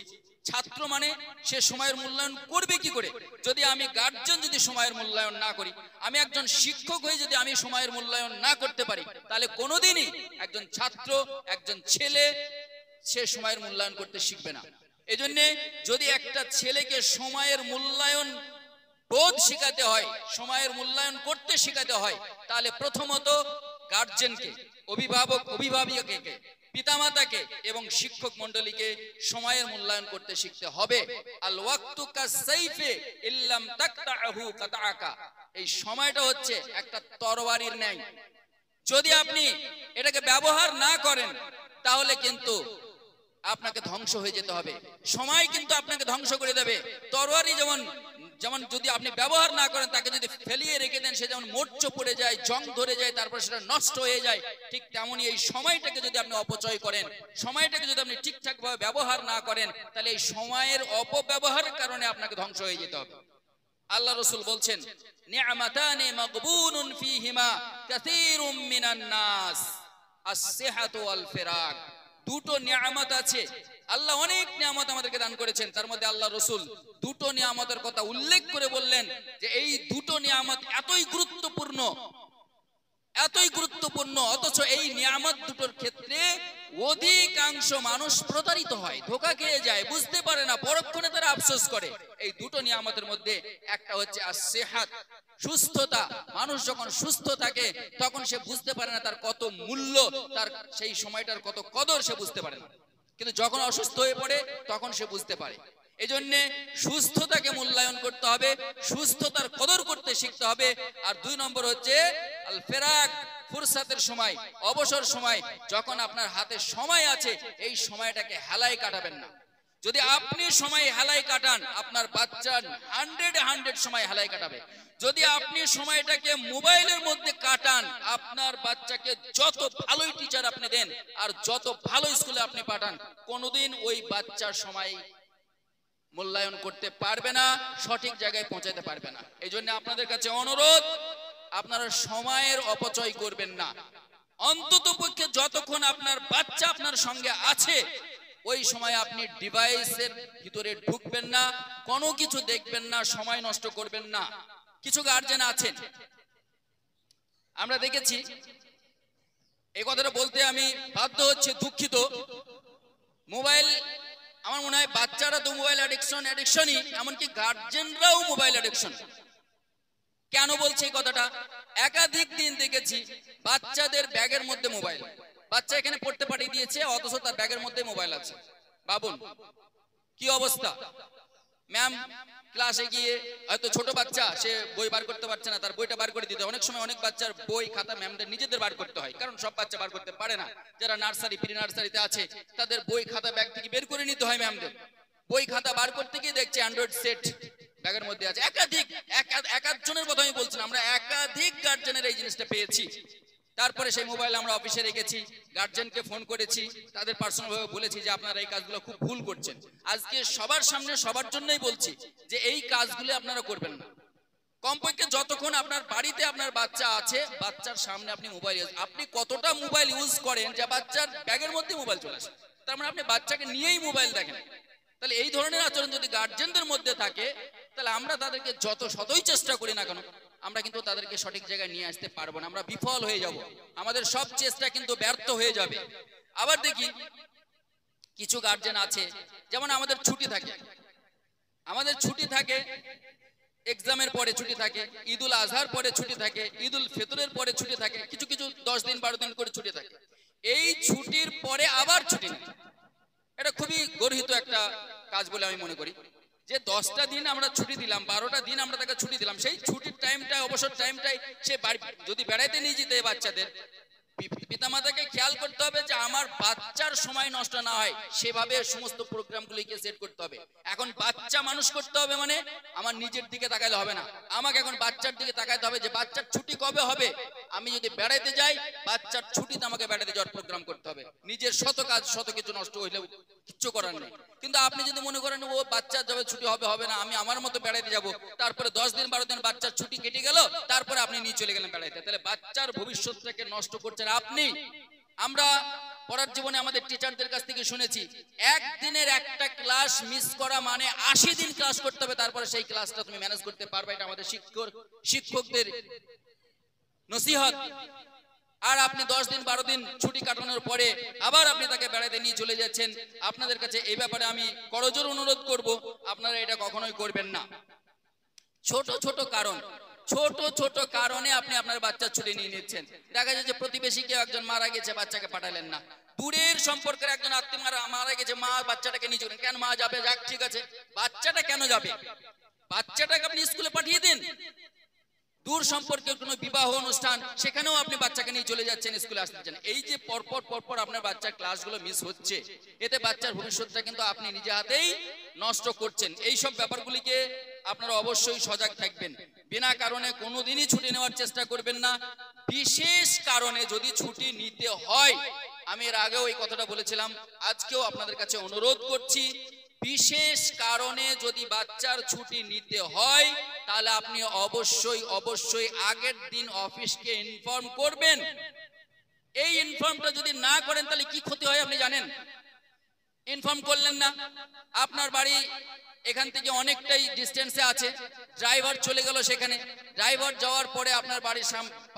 ছাত্র মানে সে সময়ের মূল্যায়ন করবে কি করে? যদি আমি গার্জেন যদি সময়ের মূল্যায়ন না করি, আমি একজন শিক্ষক হয়ে যদি আমি সময়ের মূল্যায়ন না করতে পারি, তাহলে কোনোদিনই একজন ছাত্র, একজন ছেলে সে সময়ের মূল্যায়ন করতে শিখবে না। এজন্য যদি একটা ছেলেকে সময়ের মূল্যায়ন বোধ শেখাতে হয়, সময়ের মূল্যায়ন করতে শেখাতে হয়, তাহলে প্রথমত গার্জেনকে, অভিভাবক অভিভাবিকাকে, পিতামাতাকে এবং শিক্ষক মণ্ডলীকে সময়ের মূল্যায়ন করতে শিখতে হবে। আল ওয়াক্তু কাসাইফে ইল্লাম তাকতাহু কাতাআকা। এই সময়টা হচ্ছে একটা তরবারির ন্যায়, যদি আপনি এটাকে ব্যবহার না করেন তাহলে কিন্তু আপনাকে ধ্বংস হয়ে যেতে হবে। সময় কিন্তু আপনাকে ধ্বংস করে দেবে। তরবারি যেমন যেমন যদি আপনি ব্যবহার না করেন, তাকে যদি ফেলিয়ে রেখে দেন, সে যেমন মোর্চ পড়ে যায়, জং ধরে যায়, তারপর সেটা নষ্ট হয়ে যায়, ঠিক তেমনই এই সময়টাকে যদি আপনি অপচয় করেন, সময়টাকে যদি আপনি ঠিকঠাক ভাবে ব্যবহার না করেন, তাহলে এই সময়ের অপব্যবহারের কারণে আপনাকে ধ্বংস হয়ে যেতে হবে। আল্লাহ রাসূল বলছেন, নি'মাতানি মাগবুনুন ফীহিমা কাসীরুম মিনান নাস, আস-সিহাতু ওয়াল ফিরাক। দুটো নিয়ামত আছে, আল্লাহ অনেক নিয়ামত আমাদেরকে দান করেছেন, তার মধ্যে আল্লাহ রাসূল দুটো নিয়ামতের কথা উল্লেখ করে বললেন যে এই দুটো নিয়ামত এতই গুরুত্বপূর্ণ, অথচ এই নিয়ামত দুটোর ক্ষেত্রে অধিকাংশ মানুষ প্রতারিত হয়, ধোঁকা খেয়ে যায়, বুঝতে পারে না, পরক্ষণে তারা আফসোস করে। এই দুটো নিয়ামতের মধ্যে একটা হচ্ছে আস-সিহাত, সুস্থতা। মানুষ যখন সুস্থ থাকে তখন সে বুঝতে পারে না তার কত মূল্য, তার সেই সময়টার কত কদর সে বুঝতে পারে না, কিন্তু যখন অসুস্থ হয়ে পড়ে তখন সে বুঝতে পারে। এজন্যে সুস্থতাকে মূল্যায়ন করতে হবে, সুস্থতার কদর করতে শিখতে হবে। আর 2 নম্বর হচ্ছে আল ফিরাক, ফুরসাতের সময়, অবসর সময়। যখন আপনার হাতে সময় আছে, এই সময়টাকে হেলায় কাটাবেন না। যদি আপনি সময় হেলায় কাটান, আপনার বাচ্চা 100 সময় হেলায় কাটাবে। যদি আপনি সময়টাকে মোবাইলের মধ্যে কাটান, আপনার বাচ্চাকে যত ভালোই টিচার আপনি দেন আর যত ভালো স্কুলে আপনি পাঠান, কোনোদিন ওই বাচ্চার সময় মূল্যায়ন করতে পারবে না, সঠিক জায়গায় পৌঁছাতে পারবে না। এই জন্য আপনাদের কাছে অনুরোধ, আপনারা সময়ের অপচয় করবেন না। অন্ততপক্ষে যতক্ষণ আপনার বাচ্চা আপনার সঙ্গে আছে, ওই সময় আপনি ডিভাইসের ভিতরে ঢুকবেন না, কোনো কিছু দেখবেন না, সময় নষ্ট করবেন না। কিছু গার্জেন আছেন, আমরা দেখেছি, এই কথাটা বলতে আমি বাধ্য হচ্ছি, দুঃখিত। মোবাইল, আমার মনে হয় বাচ্চারা তো মোবাইল অ্যাডিকশনই, এমনকি গার্জেনরাও মোবাইল অ্যাডিকশন। কেন বলছি এই কথাটা? একাধিক দিন দেখেছি বাচ্চাদের ব্যাগের মধ্যে মোবাইল, বাচ্চা এখানে পড়তে পাঠিয়ে দিয়েছে, অথচ তার ব্যাগের মধ্যে মোবাইল আছে। ভাবুন কি অবস্থা। ম্যাম ক্লাসে গিয়ে, হয়তো ছোট বাচ্চা, সে বই বার করতে পারছে না, তার বইটা বার করে দিতে হয়। অনেক সময় অনেক বাচ্চার বই খাতা ম্যামদের নিজেদের বার করতে হয়, কারণ সব বাচ্চা বার করতে পারে না। যারা নার্সারি, প্রি নার্সারিতে আছে, তাদের বই খাতা ব্যাগ থেকে বের করে নিতে হয় ম্যামদের। বই খাতা বার করতে গিয়ে দেখছে অ্যান্ড্রয়েড সেট ব্যাগের মধ্যে আছে। একাধিক কথা আমি বলছি না, আমরা একাধিক গার্জেনের এই জিনিসটা পেয়েছি। তারপরে সেই মোবাইল আমরা অফিসে রেখেছি, গার্জেনকে ফোন করেছি, তাদের পার্সোনাল ভাবে বলেছি যে আপনারা এই কাজগুলো খুব ভুল করছেন। আজকে সবার সামনে, সবার জন্যই বলছি যে এই কাজগুলো আপনারা করবেন না। কমপক্ষে যতক্ষণ আপনার বাড়িতে আপনার বাচ্চা আছে, বাচ্চার সামনে আপনি মোবাইল ইউজ, আপনি কতটা মোবাইল ইউজ করেন যে বাচ্চার ব্যাগের মধ্যে মোবাইল চলে আসে, তার মানে আপনি বাচ্চাকে নিয়েই মোবাইল দেখেন। তাহলে এই ধরনের আচরণ যদি গার্জেনদের মধ্যে থাকে, তাহলে আমরা তাদেরকে শতই চেষ্টা করি না কেন, আমরা কিন্তু তাদেরকে সঠিক জায়গায় নিয়ে আসতে পারবো না, আমরা বিফল হয়ে যাব, আমাদের সব চেষ্টা কিন্তু ব্যর্থ হয়ে যাবে। আবার দেখি কিছু গার্জেন আছে, যেমন আমাদের ছুটি থাকে, এক্সামের পরে ছুটি থাকে, ঈদুল আজহার পরে ছুটি থাকে, ঈদুল ফিতরের পরে ছুটি থাকে, কিছু 10 দিন 12 দিন করে ছুটি থাকে। এই ছুটির পরে আবার ছুটি নেই। এটা খুবই গর্হিত একটা কাজ বলে আমি মনে করি, যে 10টা দিন আমরা ছুটি দিলাম, 12টা দিন আমরা তাকে ছুটি দিলাম, সেই ছুটির টাইমটায়, অবসর টাইমটায় সে বাড়ি যদি বেড়াইতে নিয়ে যেতে, বাচ্চাদের পিতামাতাকে খেয়াল করতে হবে যে আমার বাচ্চার সময় নষ্ট না হয়, সেভাবে সমস্ত প্রোগ্রামগুলিকে সেট করতে হবে। এখন বাচ্চা মানুষ করতে হবে মানে আমার নিজের দিকে তাকাইলে হবে না, আমাকে এখন বাচ্চার দিকে তাকাইতে হবে যে বাচ্চার ছুটি কবে হবে। আমি যদি বেড়াইতে যাই, বাচ্চার ছুটিতে আমাকে বেড়াতে যাওয়ার প্রোগ্রাম করতে হবে। নিজের শত কিছু নষ্ট হইলেও কিচ্ছু করার নেই। কিন্তু আপনি যদি মনে করেন ও বাচ্চার যাবে ছুটি হবে না, আমি আমার মতো বেড়াইতে যাব, তারপরে 10 দিন 12 দিন বাচ্চার ছুটি কেটে গেল, তারপরে আপনি নিয়ে চলে গেলেন বেড়াইতে, তাহলে বাচ্চার ভবিষ্যৎটাকে নষ্ট করছেন আপনি। আমরা পড়ার জীবনে আমাদের টিচারদের কাছ থেকে শুনেছি, একদিনের একটা ক্লাস মিস করা মানে 80 দিন ক্লাস করতে হবে, তারপরে সেই ক্লাসটা তুমি ম্যানেজ করতে পারবে। এটা আমাদের শিক্ষকদের নসিহত। আর আপনি 10 দিন 12 দিন ছুটি কাটানোর পরে আবার আপনি তাকে বেড়াতে নিয়ে চলে যাচ্ছেন। আপনাদের কাছে এই ব্যাপারে আমি করজোর অনুরোধ করব, আপনারা এটা কখনোই করবেন না। ছোট ছোট কারণে আপনি আপনার বাচ্চার ছুটি নিয়ে নিচ্ছেন। দেখা যায় যে প্রতিবেশী কেউ একজন মারা গেছে, বাচ্চাকে পাঠালেন না। দূরের সম্পর্কের একজন আত্মীয় মারা গেছে, মা বাচ্চাটাকে নিয়ে চলেন, কেন মা যাবে, যাক ঠিক আছে, বাচ্চাটা কেন যাবে? বাচ্চাটাকে আপনি স্কুলে পাঠিয়ে দিন। দূর সম্পর্কের কোনো বিবাহ অনুষ্ঠান, সেখানেও আপনি বাচ্চাকে নিয়ে চলে যাচ্ছেন, স্কুলে আসতেছেন। এই যে পরপর আপনার বাচ্চার ক্লাসগুলো মিস হচ্ছে, এতে বাচ্চার ভবিষ্যৎটা কিন্তু আপনি নিজে হাতেই নষ্ট করছেন। এই সব ব্যাপারগুলিকে আপনারা অবশ্যই সজাগ থাকবেন। বিনা কারণে কোনোদিনই ছুটি নেওয়ার চেষ্টা করবেন না। বিশেষ কারণে যদি ছুটি নিতে হয়, আমি এর আগেও এই কথাটা বলেছিলাম, আজকেও আপনাদের কাছে অনুরোধ করছি, বিশেষ কারণে যদি বাচ্চার ছুটি নিতে হয় তাহলে আপনি অবশ্যই আগের দিন অফিসকে ইনফর্ম করবেন। এই ইনফর্মটা যদি না করেন তাহলে কি ক্ষতি হয় আপনি জানেন? ইনফর্ম করলেন না, আপনার বাড়ি এখান থেকে অনেকটাই ডিস্টেন্সে আছে, ড্রাইভার চলে গেল সেখানে, ড্রাইভার যাওয়ার পরে আপনার বাড়ির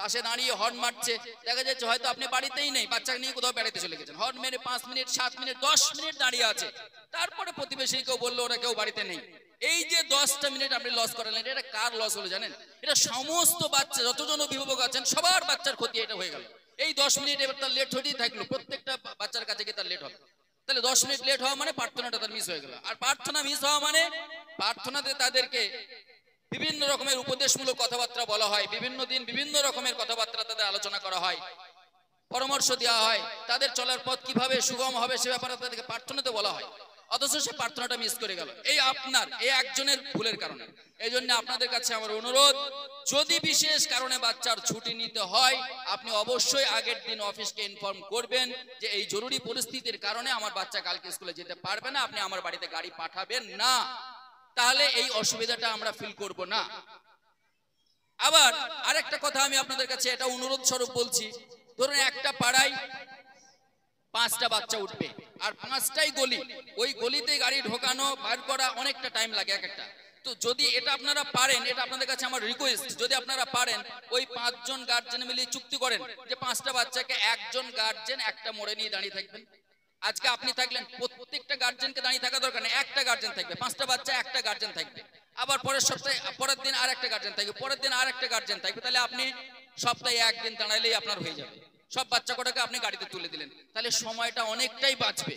পাশে দাঁড়িয়ে হর্ন মারছে, দেখা যাচ্ছে হয়তো আপনি বাড়িতেই নেই, বাচ্চাকে নিয়ে কোথাও বেড়াতে চলে গেছেন, হর্ন মেরে 5 মিনিট 7 মিনিট 10 মিনিট দাঁড়িয়ে আছে, তারপরে প্রতিবেশী কেউ বললো ওরা কেউ বাড়িতে নেই। এই যে 10টা মিনিট আপনি লস করালেন, এটা কার লস হলো জানেন? এটা সমস্ত বাচ্চা যতজন অভিভাবক আছেন সবার বাচ্চার ক্ষতি এটা হয়ে গেল। এই 10 মিনিট এবার তার লেট হতেই থাকলো, প্রত্যেকটা বাচ্চার কাছে গিয়ে তার লেট হবে। তাহলে 10 মিনিট লেট হওয়া মানে প্রার্থনাটা তার মিস হয়ে গেল। আর প্রার্থনা মিস হওয়া মানে প্রার্থনাতে তাদেরকে বিভিন্ন রকমের উপদেশমূলক কথাবার্তা বলা হয়, বিভিন্ন দিন বিভিন্ন রকমের কথাবার্তা তাদের আলোচনা করা হয়, পরামর্শ দেওয়া হয়, তাদের চলার পথ কিভাবে সুগম হবে সে ব্যাপারে তাদেরকে প্রার্থনাতে বলা হয়, অথচ সে প্রার্থনাটা মিস করে গেল এই আপনার এই একজনের ভুলের কারণে। এই জন্য আপনাদের কাছে আমার অনুরোধ, যদি বিশেষ কারণে বাচ্চার ছুটি নিতে হয় আপনি অবশ্যই আগের দিন অফিসকে ইনফর্ম করবেন যে এই জরুরি পরিস্থিতির কারণে আমার বাচ্চা কালকে স্কুলে যেতে পারবে না, আপনি আমার বাড়িতে গাড়ি পাঠাবেন না, তাহলে এই অসুবিধাটা আমরা ফিল করব না। আবার আরেকটা কথা আমি আপনাদের কাছে এটা অনুরোধ স্বরূপ বলছি, ধরুন একটা পাড়ায় 5টা বাচ্চা উঠবে আর 5টাই গলি, ওই গলিতে গাড়ি ঢোকানো বার করা অনেকটা টাইম লাগে এক একটা। তো যদি এটা আপনারা পারেন, এটা আপনাদের কাছে আমার রিকোয়েস্ট, যদি আপনারা পারেন ওই 5 জন গার্জেন মিলে চুক্তি করেন যে 5টা বাচ্চাকে একজন গার্জেন একটা মোড়ে নিয়ে দাঁড়িয়ে থাকবেন। আজকে আপনি থাকলেন, প্রত্যেকটা গার্জেনকে দাঁড়িয়ে থাকা দরকার নেই, একটা গার্জেন থাকবে, 5টা বাচ্চা একটা গার্জেন থাকবে, আবার পরের সপ্তাহে পরের দিন আর একটা গার্জেন থাকবে, পরের দিন আর একটা গার্জেন থাকবে, তাহলে আপনি সপ্তাহে একদিন দাঁড়াইলেই আপনার হয়ে যাবে। সব বাচ্চা কটাকে আপনি গাড়িতে তুলে দিলেন, তাহলে সময়টা অনেকটাই বাঁচবে,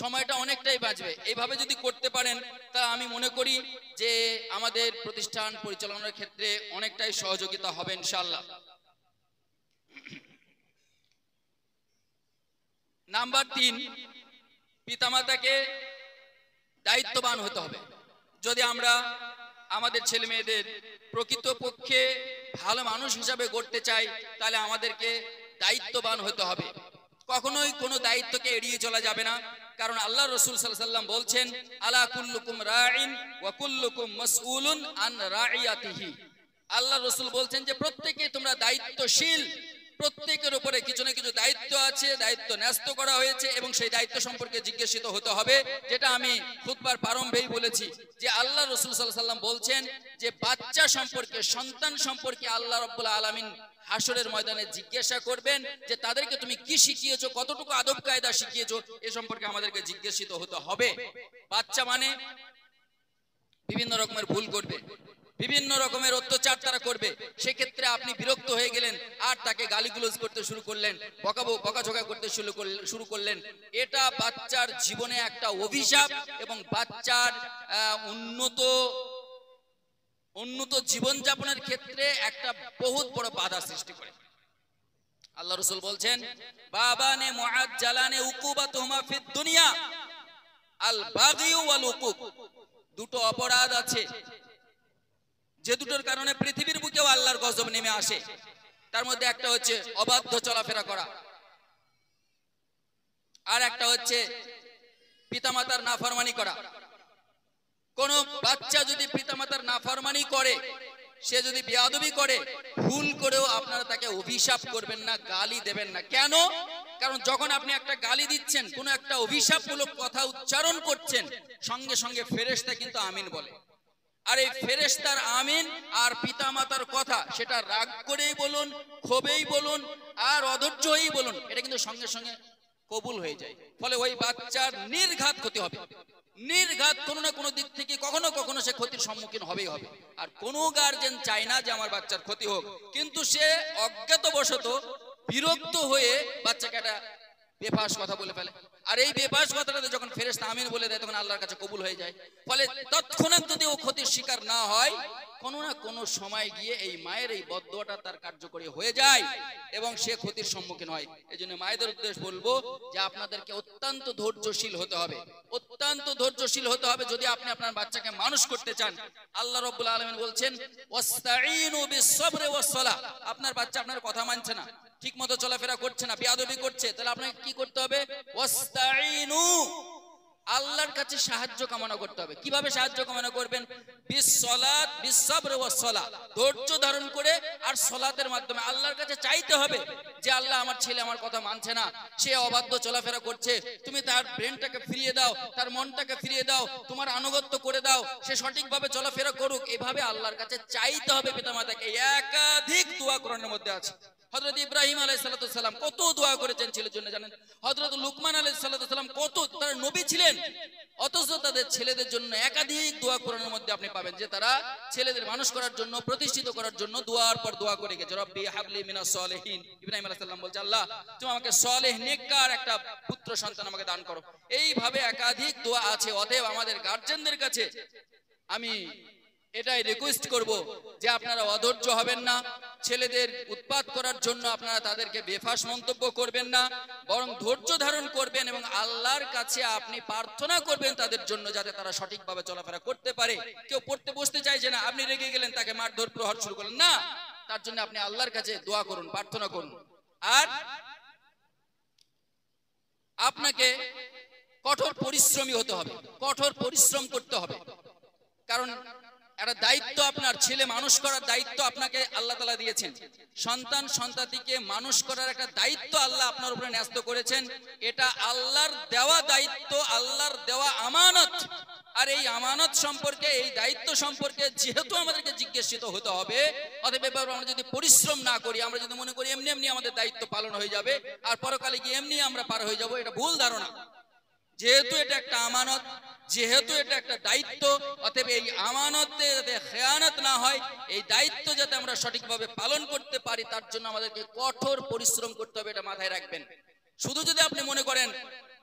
সময়টা অনেকটাই বাঁচবে। এইভাবে যদি করতে পারেন তাহলে আমি মনে করি যে আমাদের প্রতিষ্ঠান পরিচালনার ক্ষেত্রে অনেকটাই সহযোগিতা হবে ইনশাআল্লাহ। নাম্বার 3, পিতামাতাকে দায়িত্ববান হতে হবে। যদি আমরা আমাদের ছেলে মেয়েদের প্রকৃতপক্ষে ভালো মানুষ হিসাবে গড়তে চাই তাহলে আমাদেরকে দায়িত্ববান হতে হবে। কখনোই কোনো দায়িত্বকে এড়িয়ে চলা যাবে না, কারণ আল্লাহ রাসূল সাল্লাল্লাহু আলাইহি ওয়াসাল্লাম বলছেন, আলা কুল্লুকুম রাঈন ওয়া কুল্লুকুম মাসউলুন আন রাইয়াতিহি। আল্লাহ রাসূল বলছেন যে প্রত্যেকে তোমরা দায়িত্বশীল, প্রত্যেকের উপরে কিছু না কিছু দায়িত্ব আছে, দায়িত্ব ন্যস্ত করা হয়েছে এবং সেই দায়িত্ব সম্পর্কে জিজ্ঞাসিত হতে হবে। যেটা আমি খুতবার প্রারম্ভেই বলেছি যে আল্লাহ রাসূল সাল্লাল্লাহু আলাইহি ওয়াসাল্লাম বলছেন যে বাচ্চা সম্পর্কে, সন্তান সম্পর্কে আল্লাহ রাব্বুল আলামিন হাসরের ময়দানে জিজ্ঞাসা করবেন যে তাদেরকে তুমি কি শিখিয়েছো, কতটুকু আদব কায়দা শিখিয়েছো, এ সম্পর্কে আমাদেরকে জিজ্ঞাসিত হতে হবে। বাচ্চা মানে বিভিন্ন রকমের ভুল করবে, বিভিন্ন রকমের অত্যাচার তারা করবে, সেক্ষেত্রে আপনি বিরক্ত হয়ে গেলেন আর তাকে গালিগুলোজ করতে শুরু করলেন, বকাঝকা করতে শুরু করলেন, এটা বাচ্চার জীবনে একটা অভিশাপ এবং বাচ্চার উন্নত জীবনযাপনের ক্ষেত্রে একটা বহুত বড় বাধা সৃষ্টি করে। আল্লাহ রাসূল বলছেন, বাবানে মুআজ্জালানে উকুবাতুহুমা ফিদ দুনিয়া আল বাগী ওয়াল উকুক। দুটো অপরাধ আছে যে দুটোর কারণে পৃথিবীর বুকেও আল্লাহর গজব নেমে আসে। তার মধ্যে একটা হচ্ছে অবাধ্য চলাফেরা করা, আর একটা হচ্ছে পিতামাতার নাফরমানি করা। কোন বাচ্চা যদি পিতামাতার নাফরমানি করে, সে যদি বেয়াদবি করে, ভুল করেও আপনারা তাকে অভিশাপ করবেন না, গালি দেবেন না। কেন? কারণ যখন আপনি একটা গালি দিচ্ছেন, কোন একটা অভিশাপমূলক কথা উচ্চারণ করছেন, সঙ্গে সঙ্গে ফেরেশতা কিন্তু আমিন বলে। আর এই ফেরেশতার আমিন আর পিতামাতার কথা, সেটা রাগ করেই বলুন, ক্ষোভেই বলুন আর অধৈর্য হয়েই বলুন, এটা কিন্তু সঙ্গে সঙ্গে কবুল হয়ে যায়। ফলে ওই বাচ্চার নির্ঘাত ক্ষতি হবে, নির্ঘাত কোনো না কোনো দিক থেকে কখনো কখনো সে ক্ষতির সম্মুখীন হবেই হবে। আর কোনো গার্জেন চায় না যে আমার বাচ্চার ক্ষতি হোক, কিন্তু সে অজ্ঞাতবশত বিরক্ত হয়ে বাচ্চাকে একটা বেফাস কথা বলে ফেলে, আর এই বেফাস কথাটাতে যখন ফেরেশতা আমিন বলে দেয় তখন আল্লাহর কাছে কবুল হয়ে যায়। ফলে তৎক্ষণাৎ যদি ও ক্ষতির শিকার না হয়, কোনো না কোনো সময় গিয়ে এই মায়ের এই বদদোয়াটা তার কার্যকরী হয়ে যায় এবং সে ক্ষতির সম্মুখীন হয়। এই জন্য মায়েদের উদ্দেশ্য বলবো যে আপনাদেরকে অত্যন্ত ধৈর্যশীল হতে হবে, অত্যন্ত ধৈর্যশীল হতে হবে যদি আপনি আপনার বাচ্চাকে মানুষ করতে চান। আল্লাহ রাব্বুল আলামিন বলছেন ওয়াস্তাঈনু বিস-সাবরি ওয়াস-সালাহ। আপনার বাচ্চা আপনার কথা মানছে না, ঠিক মতো চলাফেরা করছে না, বেয়াদবি করছে, তাহলে আপনাকে কি করতে হবে? ওয়াস্তাঈনু, আল্লাহর কাছে সাহায্য কামনা করতে হবে। কিভাবে সাহায্য কামনা করবেন? বিস-সালাত বিস-সাবর ওয়াস-সালাহ, ধৈর্য ধারণ করে আর সালাতের মাধ্যমে আল্লাহর কাছে চাইতে হবে যে আল্লাহ আমার ছেলে আমার কথা মানছে না, সে অবাধ্য চলাফেরা করছে, তুমি তার ব্রেনটাকে ফিরিয়ে দাও, তার মনটাকে ফিরিয়ে দাও, তোমার আনুগত্য করে দাও, সে সঠিকভাবে চলাফেরা করুক। এভাবে আল্লাহর কাছে চাইতে হবে পিতামাতাকে। একাধিক দোয়া কোরআনের মধ্যে আছে। হযরত ইব্রাহিম আলাইহিস সালাম কত দোয়া করেছেন ছেলের জন্য জানেন? হযরত লুকমান আলাইহিস সালাম কত, তারা নবী ছিলেন, অথচ তাদের ছেলেদের জন্য একাধিক দোয়া কোরআনের মধ্যে আপনি পাবেন যে তারা ছেলেদের মানুষ করার জন্য, প্রতিষ্ঠিত করার জন্য দোয়ার পর দোয়া করে গেছে। রব্বি হাবলি মিনাস সালিহিন। ইব্রাহিম আলাইহিস সালাম বলছে আল্লাহ তুমি আমাকে সালেহ নেককার একটা পুত্র সন্তান আমাকে দান করো। এইভাবে একাধিক দোয়া আছে। অতএব আমাদের গার্জিয়ানদের কাছে আমি এটাই রিকোয়েস্ট করব যে আপনারা অধৈর্য হবেন না, ছেলেদের উৎপাত করার জন্য আপনারা তাদেরকে বেফাস মন্তব্য করবেন না, বরং ধৈর্য ধারণ করবেন এবং আল্লাহর কাছে আপনি প্রার্থনা করবেন তাদের জন্য যাতে তারা সঠিকভাবে চলাফেরা করতে পারে। কেউ পড়তে বসতে চাইছে না, আপনি রেগে গেলেন, তাকে মারধর প্রহার শুরু করলেন না, তার জন্য আপনি আল্লাহর কাছে দোয়া করুন, প্রার্থনা করুন। আর আপনাকে কঠোর পরিশ্রমী হতে হবে, কঠোর পরিশ্রম করতে হবে, কারণ একটা দায়িত্ব, আপনার ছেলে মানুষ করার দায়িত্ব আপনাকে আল্লাহ তাআলা দিয়েছেন। সন্তান সন্ততিকে মানুষ করার একটা দায়িত্ব আল্লাহ আপনার উপরে ন্যস্ত করেছেন। এটা আল্লাহর দেওয়া দায়িত্ব, আল্লাহর দেওয়া আমানত। আর এই আমানত সম্পর্কে, এই দায়িত্ব সম্পর্কে যেহেতু আমাদেরকে জিজ্ঞাসিত হতে হবে, অতএব আমরা যদি পরিশ্রম না করি, আমরা যদি মনে করি এমনি এমনি আমাদের দায়িত্ব পালন হয়ে যাবে আর পরকালে গিয়ে এমনি আমরা পার হয়ে যাব, এটা ভুল ধারণা। যেহেতু এটা একটা আমানত, যেহেতু এটা একটা দায়িত্ব, অতএব এই আমানতে যাতে খেয়ানত না হয়, এই দায়িত্ব যাতে আমরা সঠিকভাবে পালন করতে পারি, তার জন্য আমাদেরকে কঠোর পরিশ্রম করতে হবে, এটা মাথায় রাখবেন। শুধু যদি আপনি মনে করেন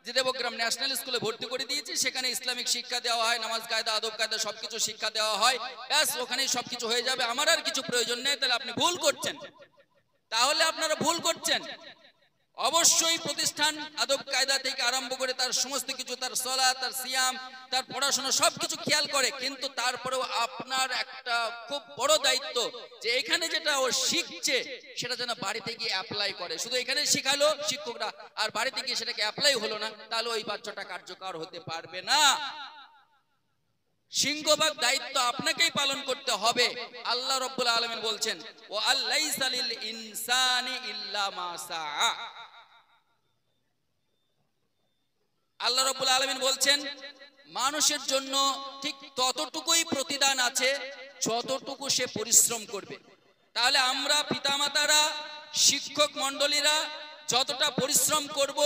যে দেবগ্রাম ন্যাশনাল স্কুলে ভর্তি করে দিয়েছি, সেখানে ইসলামিক শিক্ষা দেওয়া হয়, নামাজ কায়দা আদব কায়দা সবকিছু শিক্ষা দেওয়া হয়, ব্যাস ওখানেই সবকিছু হয়ে যাবে, আমার আর কিছু প্রয়োজন নেই, তাহলে আপনি ভুল করছেন। তাহলে আপনারা ভুল করছেন। অবশ্যই প্রতিষ্ঠান আদব কায়দা থেকে আরম্ভ করে তার সমস্ত কিছু, তার সালাত, তার সিয়াম, তার পড়াশোনা সবকিছু খেয়াল করে, কিন্তু তারপরেও আপনার একটা খুব বড় দায়িত্ব যে এখানে যেটা ও শিখছে সেটা যেন বাড়িতে গিয়ে অ্যাপ্লাই করে। শুধু এখানে শিখালো শিক্ষকরা আর বাড়িতে গিয়ে সেটাকে অ্যাপ্লাই হলো না, তাহলে ওই বাচ্চাটা কার্যকর হতে পারবে না। সিংহভাগ দায়িত্ব আপনাকেই পালন করতে হবে। আল্লাহ রাব্বুল আলামিন বলছেন ও আল্লাইসা লিল ইনসানি ইল্লা মা সাআ। আল্লাহ রাব্বুল আলামিন বলছেন মানুষের জন্য ঠিক ততটুকুই প্রতিদান আছে যতটুকু সে পরিশ্রম করবে। তাহলে আমরা পিতামাতারা, শিক্ষক মণ্ডলীরা যতটা পরিশ্রম করব,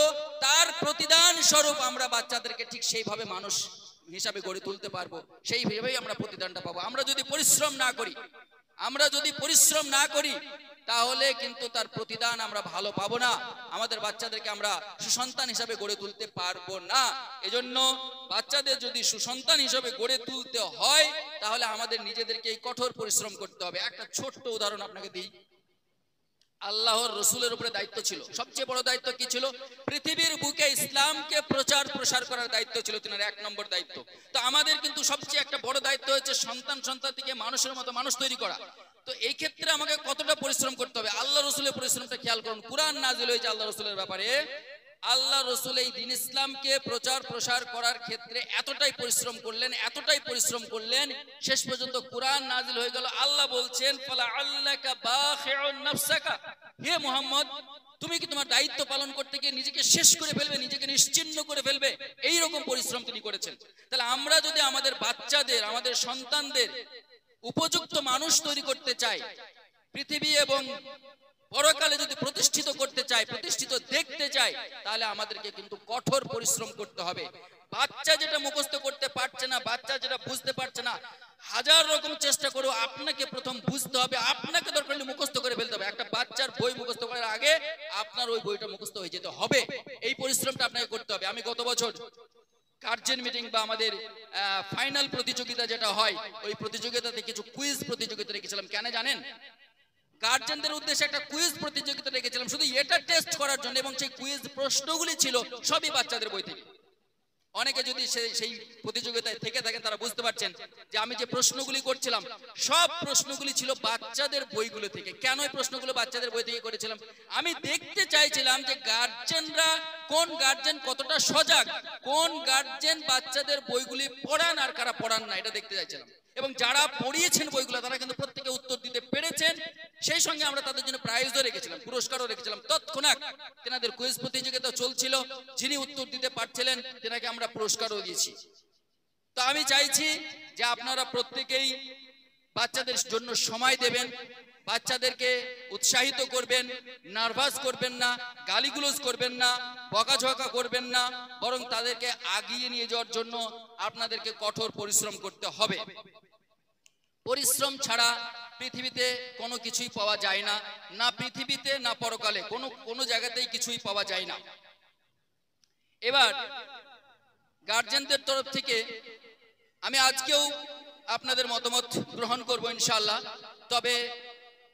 তার প্রতিদান স্বরূপ আমরা বাচ্চাদেরকে ঠিক সেইভাবে মানুষ হিসাবে গড়ে তুলতে পারবো, সেইভাবেই আমরা প্রতিদানটা পাবো। আমরা যদি পরিশ্রম না করি, তাহলে কিন্তু তার প্রতিদান আমরা ভালো পাবো না, আমাদের বাচ্চাদেরকে আমরা সুসন্তান হিসাবে গড়ে তুলতে পারবো না। এজন্য বাচ্চাদের যদি সুসন্তান হিসাবে গড়ে তুলতে হয়, তাহলে আমাদের নিজেদেরকে এই কঠোর পরিশ্রম করতে হবে। একটা ছোট্ট উদাহরণ আপনাকে দিই। আল্লাহর রসুলের উপরে দায়িত্ব ছিল, সবচেয়ে বড় দায়িত্ব কি ছিল? পৃথিবীর বুকে ইসলামকে প্রচার প্রসার করার দায়িত্ব ছিল তিনার 1 নম্বর দায়িত্ব। তো আমাদের কিন্তু সবচেয়ে একটা বড় দায়িত্ব হচ্ছে সন্তান সন্ততিকে মানুষের মতো মানুষ তৈরি করা। তো এই ক্ষেত্রে আমাকে কতটা পরিশ্রম করতে হবে? আল্লাহ রসুলের পরিশ্রমটা খেয়াল করুন। কুরআন নাজিল হয়েছে আল্লাহ রসুলের ব্যাপারে। আল্লাহ রসুল এই দ্বীন ইসলামকে প্রচার প্রসার করার ক্ষেত্রে এতটাই পরিশ্রম করলেন, শেষ পর্যন্ত কুরআন নাজিল হয়ে গেল। আল্লাহ বলছেন ফালা আল্লাকা বাখিউন নাফসাকা, হে মুহাম্মদ তুমি কি তোমার দায়িত্ব পালন করতে গিয়ে নিজেকে শেষ করে ফেলবে, নিজেকে নিশ্চিহ্ন করে ফেলবে? এই রকম পরিশ্রম তিনি করেছেন। তাহলে আমরা যদি আমাদের বাচ্চাদের, আমাদের সন্তানদের উপযুক্ত মানুষ তৈরি করতে চাই, পৃথিবী এবং পরকালে যদি প্রতিষ্ঠিত করতে চাই, প্রতিষ্ঠিত দেখতে চাই, তাহলে আমাদেরকে কিন্তু কঠোর পরিশ্রম করতে হবে। বাচ্চা যেটা মুখস্থ করতে পারছে না, বাচ্চা যেটা বুঝতে পারছে না, হাজার রকম চেষ্টা করো, আপনাকে প্রথম বুঝতে হবে, আপনাকে দরকার হলে মুখস্থ করে ফেলতে হবে। একটা বাচ্চার বই মুখস্থ করার আগে আপনার ওই বইটা মুখস্থ হয়ে যেতে হবে। এই পরিশ্রমটা আপনাকে করতে হবে। আমি গত বছর গার্জেন মিটিং বা আমাদের ফাইনাল প্রতিযোগিতা যেটা হয়, ওই প্রতিযোগিতাতে কিছু কুইজ প্রতিযোগিতা রেখেছিলাম। কেন জানেন? গার্জেনদের উদ্দেশ্যে একটা কুইজ প্রতিযোগিতা রেখেছিলাম শুধু এটা টেস্ট করার জন্য, এবং সেই কুইজ প্রশ্নগুলি ছিল সবই বাচ্চাদের বই থেকে। অনেকে যদি সেই প্রতিযোগিতায় থেকে থাকেন তারা বুঝতে পারছেন যে আমি যে প্রশ্নগুলি করছিলাম সব প্রশ্নগুলি ছিল বাচ্চাদের বইগুলো থেকে। কেন এই প্রশ্নগুলো বাচ্চাদের বই থেকে করেছিলাম? আমি দেখতে চাইছিলাম যে গার্জেনরা, কোন গার্জেন কতটা সজাগ, কোন গার্জেন বাচ্চাদের বইগুলি পড়ান আর কারা পড়ান না, এটা দেখতে চাইছিলাম। এবং যারা পড়িয়েছেন বইগুলো তারা কিন্তু প্রত্যেকে উত্তর দিতে পেরেছেন। সেই সঙ্গে আমরা তাদের জন্য প্রাইজও রেখেছিলাম, পুরস্কারও রেখেছিলাম। তৎক্ষণাৎ তেনাদের কুইজ প্রতিযোগিতা চলছিল, যিনি উত্তর দিতে পারছিলেন তেনাকে আমরা পুরস্কারও দিয়েছি। তো আমি চাইছি যে আপনারা প্রত্যেকেই বাচ্চাদের জন্য সময় দেবেন, বাচ্চাদেরকে উৎসাহিত করবেন, নার্ভাস করবেন না, গালিগুলোজ করবেন না, বকাঝকা করবেন না, বরং তাদেরকে আগিয়ে নিয়ে যাওয়ার জন্য আপনাদেরকে কঠোর পরিশ্রম করতে হবে। পরিশ্রম ছাড়া পৃথিবীতে কোনো কিছুই পাওয়া যায় না, না পৃথিবীতে না পরকালে, কোনো জায়গাতেই কিছুই পাওয়া যায় না। এবার গার্জেনদের তরফ থেকে আমি আজকেও আপনাদের মতামত গ্রহণ করব ইনশাআল্লাহ। তবে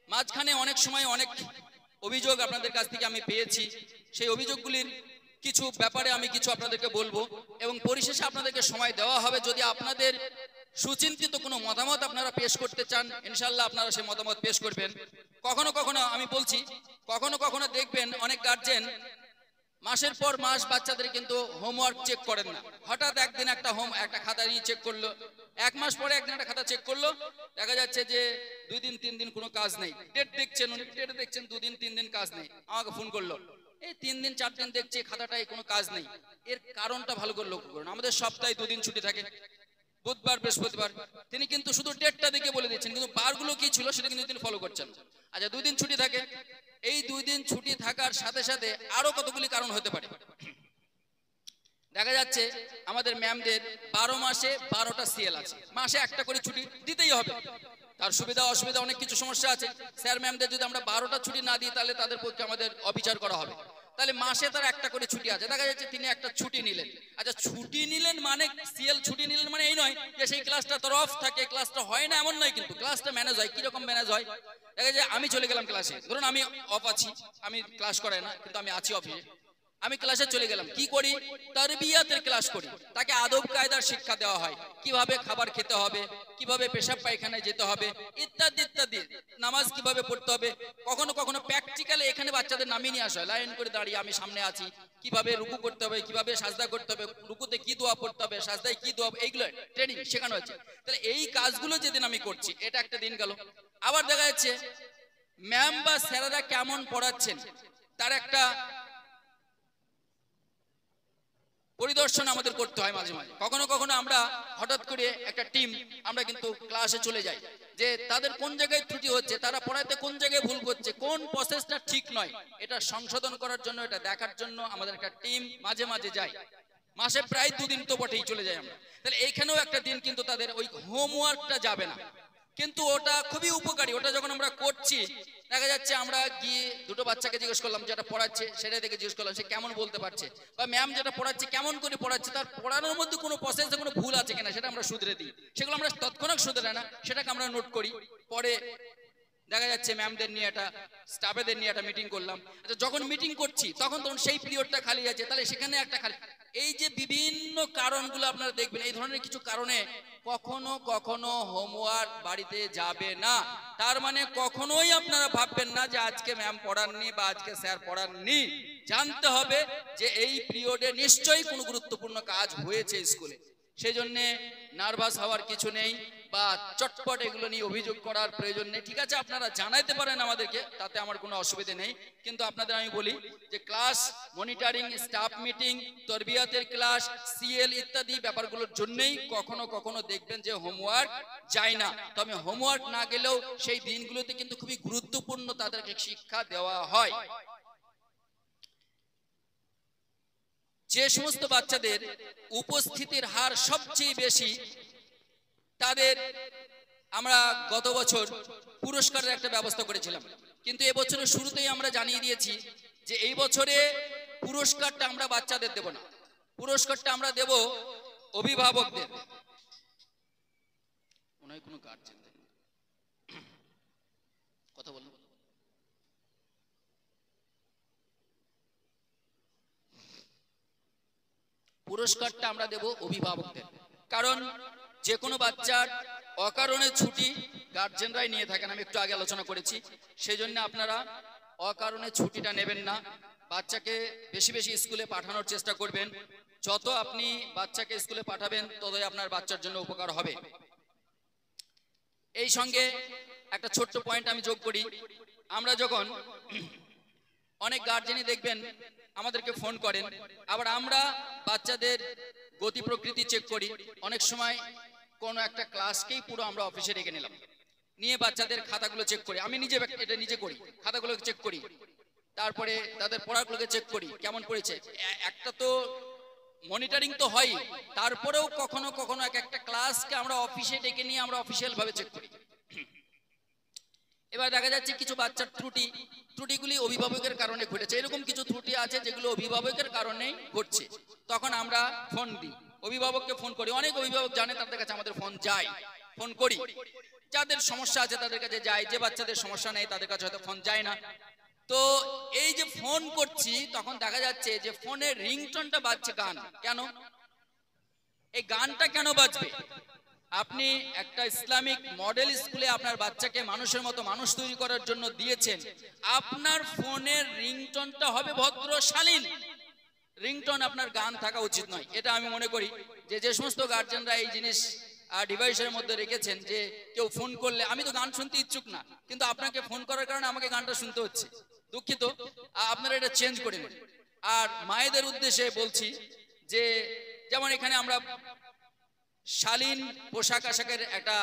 মাঝখানে অনেক সময় অনেক অভিযোগ আপনাদের কাছ থেকে আমি পেয়েছি, সেই অভিযোগগুলির কিছু ব্যাপারে আমি কিছু আপনাদেরকে বলবো, এবং পরিশেষে আপনাদেরকে সময় দেওয়া হবে। যদি আপনাদের সুচিন্তিত কোনো মতামত আপনারা পেশ করতে চান ইনশাআল্লাহ আপনারা সেই মতামত পেশ করবেন। কখনো কখনো আমি বলছি, কখনো কখনো দেখবেন অনেক গার্জেন মাসের পর মাস বাচ্চাদের কিন্তু হোমওয়ার্ক চেক করেন না। হঠাৎ একদিন একটা খাতা নিয়ে চেক করলো, এক মাস পরে একদিন একটা খাতা চেক করলো, দেখা যাচ্ছে যে 2 দিন 3 দিন কোনো কাজ নেই। ডেট দেখছেন, উনি ডেট দেখছেন 2 দিন 3 দিন কাজ নেই, আমাকে ফোন করলো, এই 3 দিন 4 দিন দেখছে খাতাটায় কোনো কাজ নেই। এর কারণটা ভালো করে লক্ষ্য করুন। আমাদের সপ্তাহে 2 দিন ছুটি থাকে, বুধবার বৃহস্পতিবার। তিনি কিন্তু শুধু ডেটটা দেখে বলে দিচ্ছেন, কিন্তু বারগুলো কি ছিল সেটা কিন্তু তিনি ফলো করছেন। আচ্ছা, 2 দিন ছুটি থাকে, এই 2 দিন ছুটি থাকার সাথে সাথে আরো কতগুলি কারণ হতে পারে। দেখা যাচ্ছে আমাদের ম্যামদের 12 মাসে 12টা সিএল আছে, মাসে একটা করে ছুটি দিতেই হবে। তার সুবিধা অসুবিধা অনেক কিছু সমস্যা আছে। স্যার ম্যামদের যদি আমরা 12টা ছুটি না দিই তাহলে তাদের পক্ষে আমাদের অবিচার করা হবে। তাহলে মাসে তার একটা করে ছুটি আছে। দেখা যাচ্ছে তিনি একটা ছুটি নিলেন। আচ্ছা, ছুটি নিলেন মানে সিএল ছুটি নিলেন মানে এই নয় যে সেই ক্লাসটা তোর অফ থাকে, ক্লাসটা হয় না, এমন নয়। কিন্তু ক্লাসটা ম্যানেজ হয়। কিরকম ম্যানেজ হয়? দেখা যায় আমি চলে গেলাম ক্লাসে, ধরুন আমি অফ আছি, আমি ক্লাস করাই না কিন্তু আমি আছি অফিসে, আমি ক্লাসে চলে গেলাম। কি করি? তারবিয়াতের ক্লাস করি। তাকে আদব কায়দার শিক্ষা দেওয়া হয়, কিভাবে খাবার খেতে হবে, কিভাবে পেশাব পায়খানায় যেতে হবে, ইত্যাদি ইত্যাদি, নামাজ কিভাবে পড়তে হবে। কখনো কখনো প্র্যাকটিক্যালি এখানে বাচ্চাদের নামিয়ে নিয়ে আসা হয়, লাইন করে দাঁড়িয়ে আমি সামনে আছি, কিভাবে রুকু করতে হবে, কিভাবে সাজদা করতে হবে, রুকুতে কি দোয়া পড়তে হবে, সাজদায় কি দোয়া, এইগুলো ট্রেনিং শেখানো হচ্ছে। তাহলে এই কাজগুলো যেদিন আমি করছি, এটা একটা দিন গেল। আবার দেখা যাচ্ছে ম্যাম বা স্যারেরা কেমন পড়াচ্ছেন তার একটা পরিদর্শন আমাদের করতে হয় মাঝে মাঝে। কখনো কখনো আমরা হঠাৎ করে একটা টিম আমরা কিন্তু ক্লাসে চলে যাই, যে তাদের কোন জায়গায় ত্রুটি হচ্ছে, তারা পড়াতে কোন জায়গায় ভুল করছে, কোন প্রসেসটা ঠিক নয়, এটা সংশোধন করার জন্য, এটা দেখার জন্য আমাদের একটা টিম মাঝে মাঝে যায়। মাসে প্রায় 2 দিন তো বটেই চলে যাই আমরা। তাহলে এইখানেও একটা দিন কিন্তু তাদের ওই হোমওয়ার্কটা যাবে না, কিন্তু ওটা খুবই উপকারী। ওটা যখন আমরা করছি দেখা যাচ্ছে আমরা গিয়ে দুটো বাচ্চাকে জিজ্ঞেস করলাম, যেটা পড়াচ্ছে সেটা দেখে জিজ্ঞেস করলাম সে কেমন বলতে পারছে, বা ম্যাম যেটা পড়াচ্ছে কেমন করে পড়াচ্ছে, তার পড়ানোর মধ্যে কোনো প্রসেসে কোনো ভুল আছে কিনা সেটা আমরা শুধরে দিই। সেগুলো আমরা তৎক্ষণাৎ শুধরে না, সেটাকে আমরা নোট করি। পরে দেখা যাচ্ছে ম্যামদের নিয়ে একটা, স্টাফেদের নিয়ে একটা মিটিং করলাম। আচ্ছা, যখন মিটিং করছি তখন সেই পিরিয়ডটা খালি আছে, তাহলে সেখানে একটা খালি। এই যে বিভিন্ন কারণগুলো আপনারা দেখবেন, এই ধরনের কিছু কারণে কখনো কখনো হোমওয়ার্ক বাড়িতে যাবে না। তার মানে কখনোই আপনারা ভাববেন না যে আজকে ম্যাম পড়াননি বা আজকে স্যার পড়াননি। জানতে হবে যে এই পিরিয়ডে নিশ্চয়ই কোনো গুরুত্বপূর্ণ কাজ হয়েছে স্কুলে। সেই জন্যে নার্ভাস হওয়ার কিছু নেই বা চটপট এগুলো নিয়ে অভিযোগ করার প্রয়োজন নেই। ঠিক আছে, আপনারা জানাইতে পারেন আমাদেরকে, তাতে আমার কোনো অসুবিধা নেই। কিন্তু আপনাদের আমি বলি যে ক্লাস মনিটরিং, স্টাফ মিটিং, তরবিয়াতের ক্লাস, সিএল ইত্যাদি ব্যাপারগুলোর জন্যই কখনো কখনো দেখবেন যে হোমওয়ার্ক যায় না। তবে হোমওয়ার্ক না গেলেও সেই দিনগুলোতে কিন্তু খুবই গুরুত্বপূর্ণ তাদেরকে শিক্ষা দেওয়া হয়। যে সমস্ত বাচ্চাদের উপস্থিতির হার সবচেয়ে বেশি, তাদের আমরা গত বছর পুরস্কারের একটা ব্যবস্থা করেছিলাম, কিন্তু এবছরের শুরুতেই আমরা জানিয়ে দিয়েছি যে এই বছরে পুরস্কারটা আমরা বাচ্চাদের দেব না। পুরস্কারটা আমরা দেব অভিভাবকদের, মনে হয় কোনো গার্জেন কথা বলুন, পুরস্কারটা আমরা দেব অভিভাবকদের। কারণ যে কোনো বাচ্চার অকারণে ছুটি গার্জেনরাই নিয়ে থাকেন, আমি একটু আগে আলোচনা করেছি। সেই জন্য আপনারা অকারণে ছুটিটা নেবেন না, বাচ্চাকে বেশি বেশি স্কুলে পাঠানোর চেষ্টা করবেন। যত আপনি বাচ্চাকে স্কুলে পাঠাবেন ততই আপনার বাচ্চার জন্য উপকার হবে। এই সঙ্গে একটা ছোট্ট পয়েন্ট আমি যোগ করি, আমরা যখন অনেক গার্জেনই দেখবেন আমাদেরকে ফোন করেন, আবার আমরা বাচ্চাদের গতি প্রকৃতি চেক করি। অনেক সময় কোনো একটা ক্লাসকেই পুরো আমরা অফিসে রেখে নিলাম, নিয়ে বাচ্চাদের খাতাগুলো চেক করি। আমি নিজে এটা নিজে করি, খাতাগুলোকে চেক করি, তারপরে তাদের পড়াগুলোকে চেক করি কেমন পড়েছে। একটা তো মনিটরিং তো হয়, তারপরেও কখনো কখনো একটা ক্লাসকে আমরা অফিসে ডেকে নিয়ে আমরা অফিসিয়াল ভাবে চেক করি। এবার দেখা যাচ্ছে কিছু বাচ্চার ত্রুটিগুলি অভিভাবকের কারণে ঘটেছে, এরকম কিছু ত্রুটি আছে যেগুলো অভিভাবকের কারণেই ঘটছে। তখন আমরা ফোন দিই, অভিভাবককে ফোন করি। অনেক অভিভাবক জানে তাদের কাছে আমাদের ফোন যায়, ফোন করি। যাদের সমস্যা আছে তাদের কাছে যায়, যে বাচ্চাদের সমস্যা নেই তাদের কাছে হয়তো ফোন যায় না। তো এই যে ফোন করছি তখন দেখা যাচ্ছে যে ফোনের রিংটোনটা বাজছে গান। কেন এই গানটা কেন বাজবে? আপনি একটা ইসলামিক মডেল স্কুলে আপনার বাচ্চাকে মানুষের মতো মানুষ তৈরি করার জন্য দিয়েছেন, আপনার ফোনের রিংটোনটা হবে ভদ্র শালীন রিংটোন, আপনার গান থাকা উচিত নয়। এটা আমি মনে করি যে সমস্ত গার্জেনরা এই জিনিস ডিভাইসের মধ্যে রেখেছেন, যে কেউ ফোন করলে, আমি তো গান শুনতে ইচ্ছুক না কিন্তু আপনাকে ফোন করার কারণে আমাকে গানটা শুনতে হচ্ছে, দুঃখিত, আপনারা এটা চেঞ্জ করে নিন। আর মায়েদের উদ্দেশ্যে বলছি যে যেমন এখানে আমরা শালীন পোশাক আশাকের একটা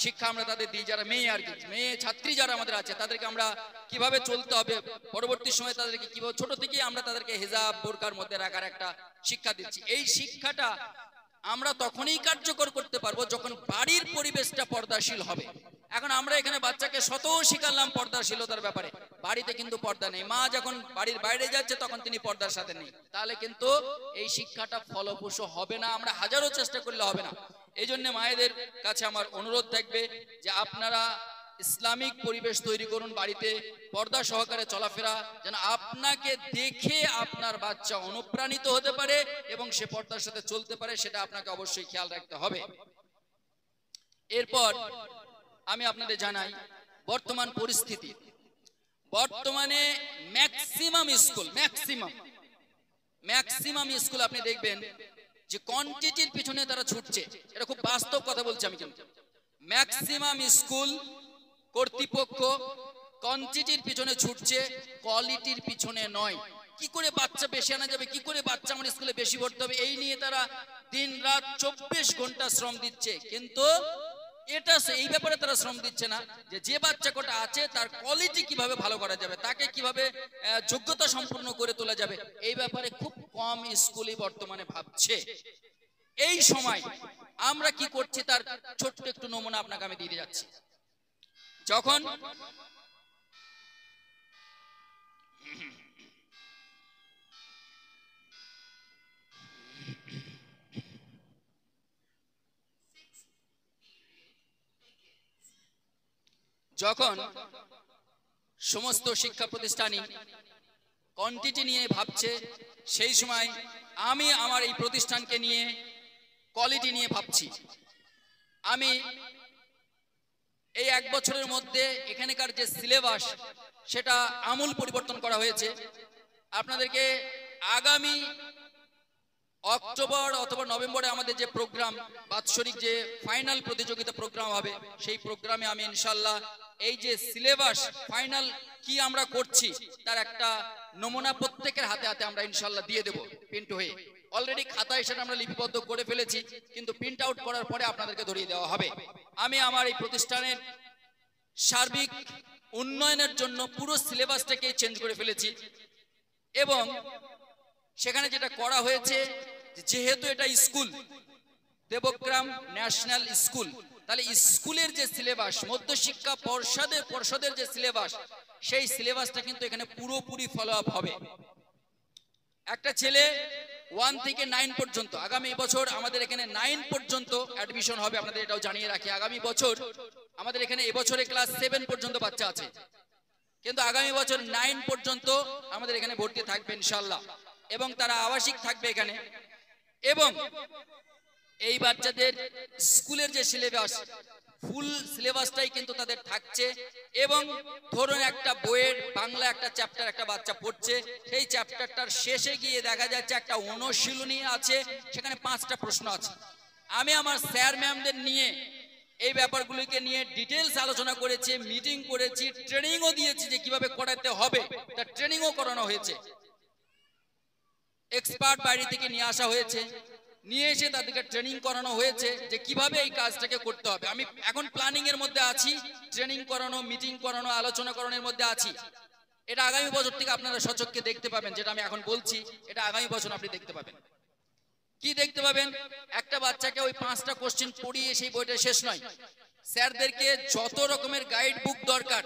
শিক্ষা আমরা তাদের দিই, যারা মেয়ে আর কি, মেয়ে ছাত্রী যারা আমাদের আছে তাদেরকে আমরা কিভাবে চলতে হবে, পরবর্তী সময় তাদেরকে কিভাবে ছোট থেকে আমরা তাদেরকে হিজাব বোরকার মধ্যে রাখার একটা শিক্ষা দিচ্ছি। এই শিক্ষাটা আমরা তখনই কার্যকর করতে পারবো যখন বাড়ির পরিবেশটা পর্দাশীল হবে। এখন আমরা এখানে বাচ্চাকে শত শিখালাম পর্দাশীলতার ব্যাপারে, বাড়িতে কিন্তু পর্দা নেই। মা যখন বাড়ির বাইরে যাচ্ছে তখন তিনি পর্দার সাথে নেই, তাহলে কিন্তু এই শিক্ষাটা ফলপ্রসূ হবে না, আমরা হাজারো চেষ্টা করলে হবে না। এই জন্য মায়েদের কাছে আমার অনুরোধ থাকবে যে আপনারা ইসলামিক পরিবেশ তৈরি করুন, বাড়িতে পর্দা সহকারে চলাফেরা, যেন আপনাকে দেখে আপনার বাচ্চা অনুপ্রাণিত হতে পারে এবং সে পর্দার সাথে চলতে পারে, সেটা আপনাকে অবশ্যই খেয়াল রাখতে হবে। এরপর আমি আপনাদের জানাই বর্তমান পরিস্থিতি। বর্তমানে ম্যাক্সিমাম স্কুল আপনি দেখবেন যে কোয়ান্টিটির পিছনে তারা ছুটছে, এটা খুব বাস্তব কথা বলছি আমি। কিন্তু ম্যাক্সিমাম স্কুল কর্তৃপক্ষ কোয়ান্টিটির পিছনে ছুটছে, কোয়ালিটির পিছনে নয়। কি করে বাচ্চা বেশি আনা যাবে, কি করে বাচ্চা আমার স্কুলে বেশি ভর্তি হবে, এই নিয়ে তারা দিন রাত 24 ঘন্টা শ্রম দিচ্ছে। কিন্তু এই ব্যাপারে তারা শ্রম দিচ্ছে না যে বাচ্চা কোটা আছে তার কোয়ালিটি কিভাবে ভালো করা যাবে, তাকে কিভাবে যোগ্যতা সম্পূর্ণ করে তোলা যাবে, এই ব্যাপারে খুব কম স্কুলই বর্তমানে ভাবছে। এই সময় আমরা কি করছি তার ছোট্ট একটু নমুনা আপনাকে আমি দিয়ে যাচ্ছি। যখন সমস্ত শিক্ষা প্রতিষ্ঠানই কোয়ান্টিটি নিয়ে ভাবছে, সেই সময় আমি আমার এই প্রতিষ্ঠানকে নিয়ে কোয়ালিটি নিয়ে ভাবছি। আমি এই 1 বছরের মধ্যে এখানকার যে সিলেবাস সেটা আমূল পরিবর্তন করা হয়েছে। আপনাদেরকে আগামী অক্টোবর অথবা নভেম্বরে আমাদের যে প্রোগ্রাম, বাৎসরিক যে ফাইনাল প্রতিযোগিতা প্রোগ্রাম হবে, সেই প্রোগ্রামে আমি ইনশাল্লাহ এই যে সিলেবাস ফাইনাল কি আমরা করছি তার একটা নমুনা প্রত্যেকের হাতে হাতে আমরা ইনশাল্লাহ দিয়ে দেব প্রিন্ট হয়ে। অলরেডি খাতায় সেটা আমরা লিপিবদ্ধ করে ফেলেছি, কিন্তু প্রিন্ট আউট করার পরে আপনাদেরকে ধরিয়ে দেওয়া হবে। আমি আমার এই প্রতিষ্ঠানের সার্বিক উন্নয়নের জন্য পুরো সিলেবাসটাকে চেঞ্জ করে ফেলেছি এবং সেখানে যেটা করা হয়েছে, যেহেতু এটা স্কুল দেবগ্রাম ন্যাশনাল স্কুল, তাহলে স্কুলের যে সিলেবাস, মধ্যশিক্ষা পর্ষদের যে সিলেবাস, সেই সিলেবাসটা কিন্তু এখানে পুরোপুরি ফলো আপ হবে। একটা ছেলে 1 থেকে 9 পর্যন্ত। আগামী বছর আমাদের এখানে 9 পর্যন্ত অ্যাডমিশন হবে, আপনাদের এটাও জানিয়ে রাখি। আগামী বছর আমাদের এখানে এবছরে ক্লাস 7 পর্যন্ত বাচ্চা আছে, কিন্তু আগামী বছর 9 পর্যন্ত আমাদের এখানে ভর্তি থাকবে ইনশাআল্লাহ, এবং তারা আবাসিক থাকবে এখানে। এবং এই বাচ্চাদের স্কুলের যে সিলেবাস, ফুল সিলেবাসটাই কিন্তু তাদের থাকছে। এবং ধরুন একটা বইয়ের বাংলা একটা চ্যাপ্টার একটা বাচ্চা পড়ছে, সেই চ্যাপ্টারটার শেষে গিয়ে দেখা যাচ্ছে একটা অনুশীলনী আছে, সেখানে 5টা প্রশ্ন আছে। আমি আমার স্যার ম্যামদের নিয়ে এই ব্যাপারগুলিকে নিয়ে ডিটেলস আলোচনা করেছি, মিটিং করেছি, ট্রেনিংও দিয়েছি যে কিভাবে করাতে হবে, তার ট্রেনিংও করানো হয়েছে। এক্সপার্ট বাইরে থেকে নিয়ে আসা হয়েছে, নিয়ে এসে তাদেরকে ট্রেনিং করানো হয়েছে যে কিভাবে এই কাজটাকে করতে হবে। আমি এখন প্ল্যানিং এর মধ্যে আছি, ট্রেনিং করানো, মিটিং করানো, আলোচনা করানোর মধ্যে আছি। এটা আগামী বছর থেকে আপনারা সচক্ষে দেখতে পাবেন, যেটা আমি এখন বলছি এটা আগামী বছর আপনি দেখতে পাবেন। কি দেখতে পাবেন? একটা বাচ্চাকে ওই 5টা কোশ্চেন পড়িয়ে সেই বইটা শেষ নয়, স্যারদেরকে যত রকমের গাইড বুক দরকার,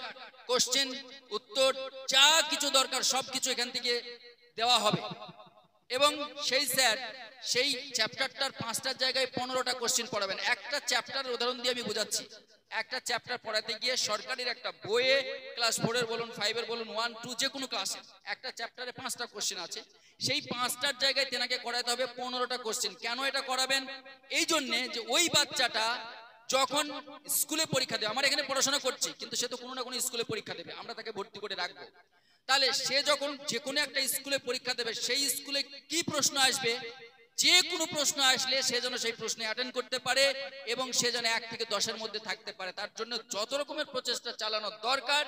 কোশ্চেন উত্তর যা কিছু দরকার সবকিছু এখান থেকে দেওয়া হবে। এবং সেই স্যার সেই চ্যাপ্টারটার 5টার জায়গায় 15টা কোশ্চেন পড়াবেন। একটা চ্যাপ্টারের উদাহরণ দিয়ে আমি বোঝাচ্ছি। একটা চ্যাপ্টার পড়াতে গিয়ে সরকারের একটা বইয়ে ক্লাস 4 এর বলুন, 5 এর বলুন, 1, 2 যে কোনো ক্লাসে একটা চ্যাপ্টারে 5টা কোশ্চেন আছে, সেই 5টার জায়গায় তেনাকে করাতে হবে 15টা কোশ্চেন। কেন এটা করাবেন? এই জন্যে যে ওই বাচ্চাটা যখন স্কুলে পরীক্ষা দেবে, আমার এখানে পড়াশোনা করছি কিন্তু সে তো কোনো না কোনো স্কুলে পরীক্ষা দেবে, আমরা তাকে ভর্তি করে রাখবো। তাহলে সে যখন যে কোনো একটা স্কুলে পরীক্ষা দেবে, সেই স্কুলে কি প্রশ্ন আসবে, যে কোনো প্রশ্ন আসলে সে যেন সেই প্রশ্নে অ্যাটেন্ড করতে পারে এবং সে যেন 1 থেকে 10-এর মধ্যে থাকতে পারে। তার জন্য যত রকমের প্রচেষ্টা চালানো দরকার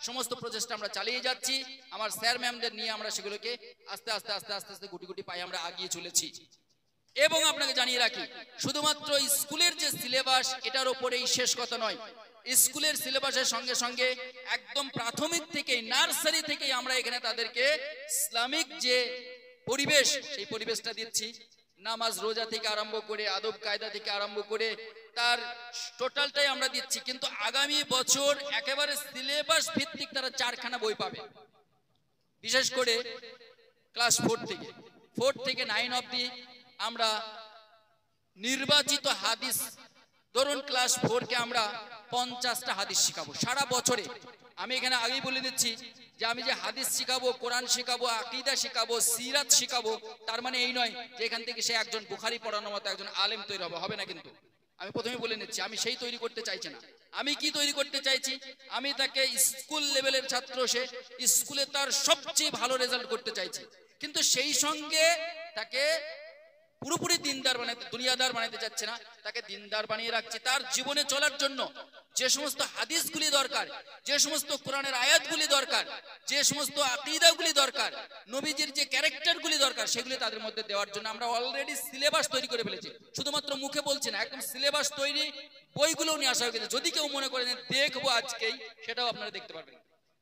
সমস্ত প্রচেষ্টা আমরা চালিয়ে যাচ্ছি। আমার স্যার ম্যামদের নিয়ে আমরা সেগুলোকে আস্তে আস্তে আস্তে আস্তে আস্তে গুটি গুটি পায়ে আমরা আগিয়ে চলেছি। এবং আপনাকে জানিয়ে রাখি, শুধুমাত্র স্কুলের যে সিলেবাস এটার উপরেই শেষ কথা নয়। স্কুলের সিলেবাসের সঙ্গে সঙ্গে একদম প্রাথমিক থেকেই, নার্সারি থেকেই আমরা এখানে তাদেরকে ইসলামিক যে পরিবেশ, সেই পরিবেশটা দিচ্ছি। নামাজ রোজা থেকে আরম্ভ করে, আদব কায়দা থেকে আরম্ভ করে তার টোটালটাই আমরা দিচ্ছি। কিন্তু আগামী বছর একেবারে সিলেবাস ভিত্তিক তারা 4খানা বই পাবে, বিশেষ করে ক্লাস 4 থেকে 9 অবধি আমরা নির্বাচিত হাদিস, ধরুন ক্লাস 4কে আমরা 50টা হাদিস শিখাবো সারা বছরে। আমি এখানে আগেই বলে দিচ্ছি যে আমি যে হাদিস শিখাবো, কোরআন শিখাবো, আকীদা শিখাবো, সিরাত শিখাবো, তার মানে এই নয় যে এখান থেকে সে একজন বুখারী পড়ানোর মতো একজন আলেম তৈরি হবে না। কিন্তু আমি প্রথমে বলে নিচ্ছি, আমি সেই তৈরি করতে চাইছি না। আমি কি তৈরি করতে চাইছি? আমি তাকে স্কুল লেভেলের ছাত্র, সে স্কুলে তার সবচেয়ে ভালো রেজাল্ট করতে চাইছি, কিন্তু সেই সঙ্গে তাকে পুরোপুরি দিনদার বানাতে, দুনিয়াদার বানাতে চাচ্ছে না, তাকে দিনদার বানিয়ে রাখছি। তার জীবনে চলার জন্য যে সমস্ত হাদিসগুলি দরকার, যে সমস্ত কোরআনের আয়াতগুলি দরকার, যে সমস্ত আকীদাগুলি দরকার, নবীজির যে ক্যারেক্টারগুলি দরকার, সেগুলি তাদের মধ্যে দেওয়ার জন্য আমরা অলরেডি সিলেবাস তৈরি করে ফেলেছি। শুধুমাত্র মুখে বলছি না, একদম সিলেবাস তৈরি, বইগুলো নিয়ে আসা হয়েছে। যদি কেউ মনে করেন দেখবো আজকেই, সেটাও আপনারা দেখতে পারবেন।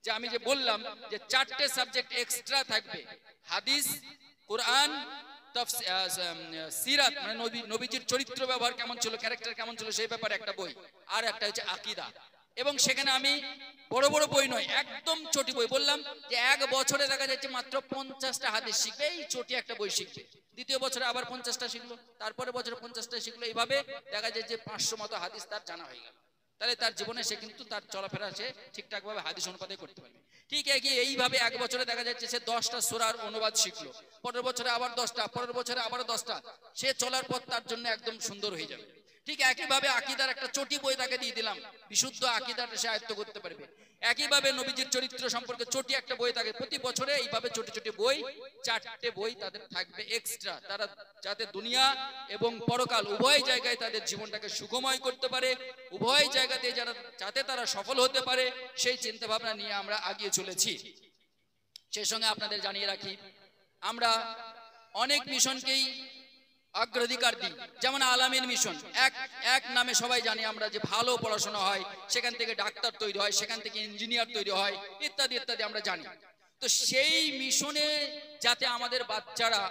যে আমি যে বললাম যে 4টে সাবজেক্ট এক্সট্রা থাকবে, হাদিস, কোরআন, সিরাত মানে নবীজির চরিত্র ব্যবহার কেমন ছিল, ক্যারেক্টার কেমন ছিল সেই ব্যাপারে একটা বই, আর একটা হচ্ছে আকীদা। এবং সেখানে আমি বড় বড় বই নয়, একদম ছোটি বই, বললাম যে 1 বছরে দেখা যাচ্ছে মাত্র 50টা হাদিস শিখবে, এই ছোটি একটা বই শিখবে। দ্বিতীয় বছরে আবার 50টা শিখলো, তারপরে বছরে 50টা শিখলো, এইভাবে দেখা যায় যে 500 মতো হাদিস তার জানা হয়ে গেল। তাহলে তার জীবনে সে কিন্তু তার চলাফেরা সে ঠিকঠাক ভাবে হাদিস অনুপাতে করতে পারবে। ঠিক এইভাবে 1 বছরে দেখা যাচ্ছে সে 10টা সূরার অনুবাদ শিখলো, পরের বছরে আবার 10টা, পরের বছরে আবার 10টা, সে চলার পথ তার জন্য একদম সুন্দর হয়ে যাবে। ঠিক একইভাবে আকীদার একটা চটি বই তাকে দিয়ে দিলাম, বিশুদ্ধ আকীদাটা সে আয়ত্ত করতে পারবে। একইভাবে নবীজির চরিত্র সম্পর্কে ছোটি একটা বই থাকে, প্রতি বছরে এইভাবে ছোট ছোট বই 4টে বই তাদের থাকবে এক্সট্রা, তারা যাতে দুনিয়া এবং পরকাল উভয় জায়গায় তাদের জীবনটাকে সুখময় করতে পারে, উভয় জায়গাতে যাতে তারা সফল হতে পারে, সেই চিন্তা ভাবনা নিয়ে আমরা এগিয়ে চলেছি। সেই সঙ্গে আপনাদের জানিয়ে রাখি, আমরা অনেক মিশনকেই অগ্রাধিকার দিই। যেমন আলামিন মিশন, এক নামে সবাই জানি আমরা যে ভালো পড়াশোনা হয়, সেখান থেকে ডাক্তার তৈরি হয়, সেখান থেকে ইঞ্জিনিয়ার তৈরি হয়, ইত্যাদি ইত্যাদি আমরা জানি। তো সেই মিশনে যাতে আমাদের বাচ্চারা,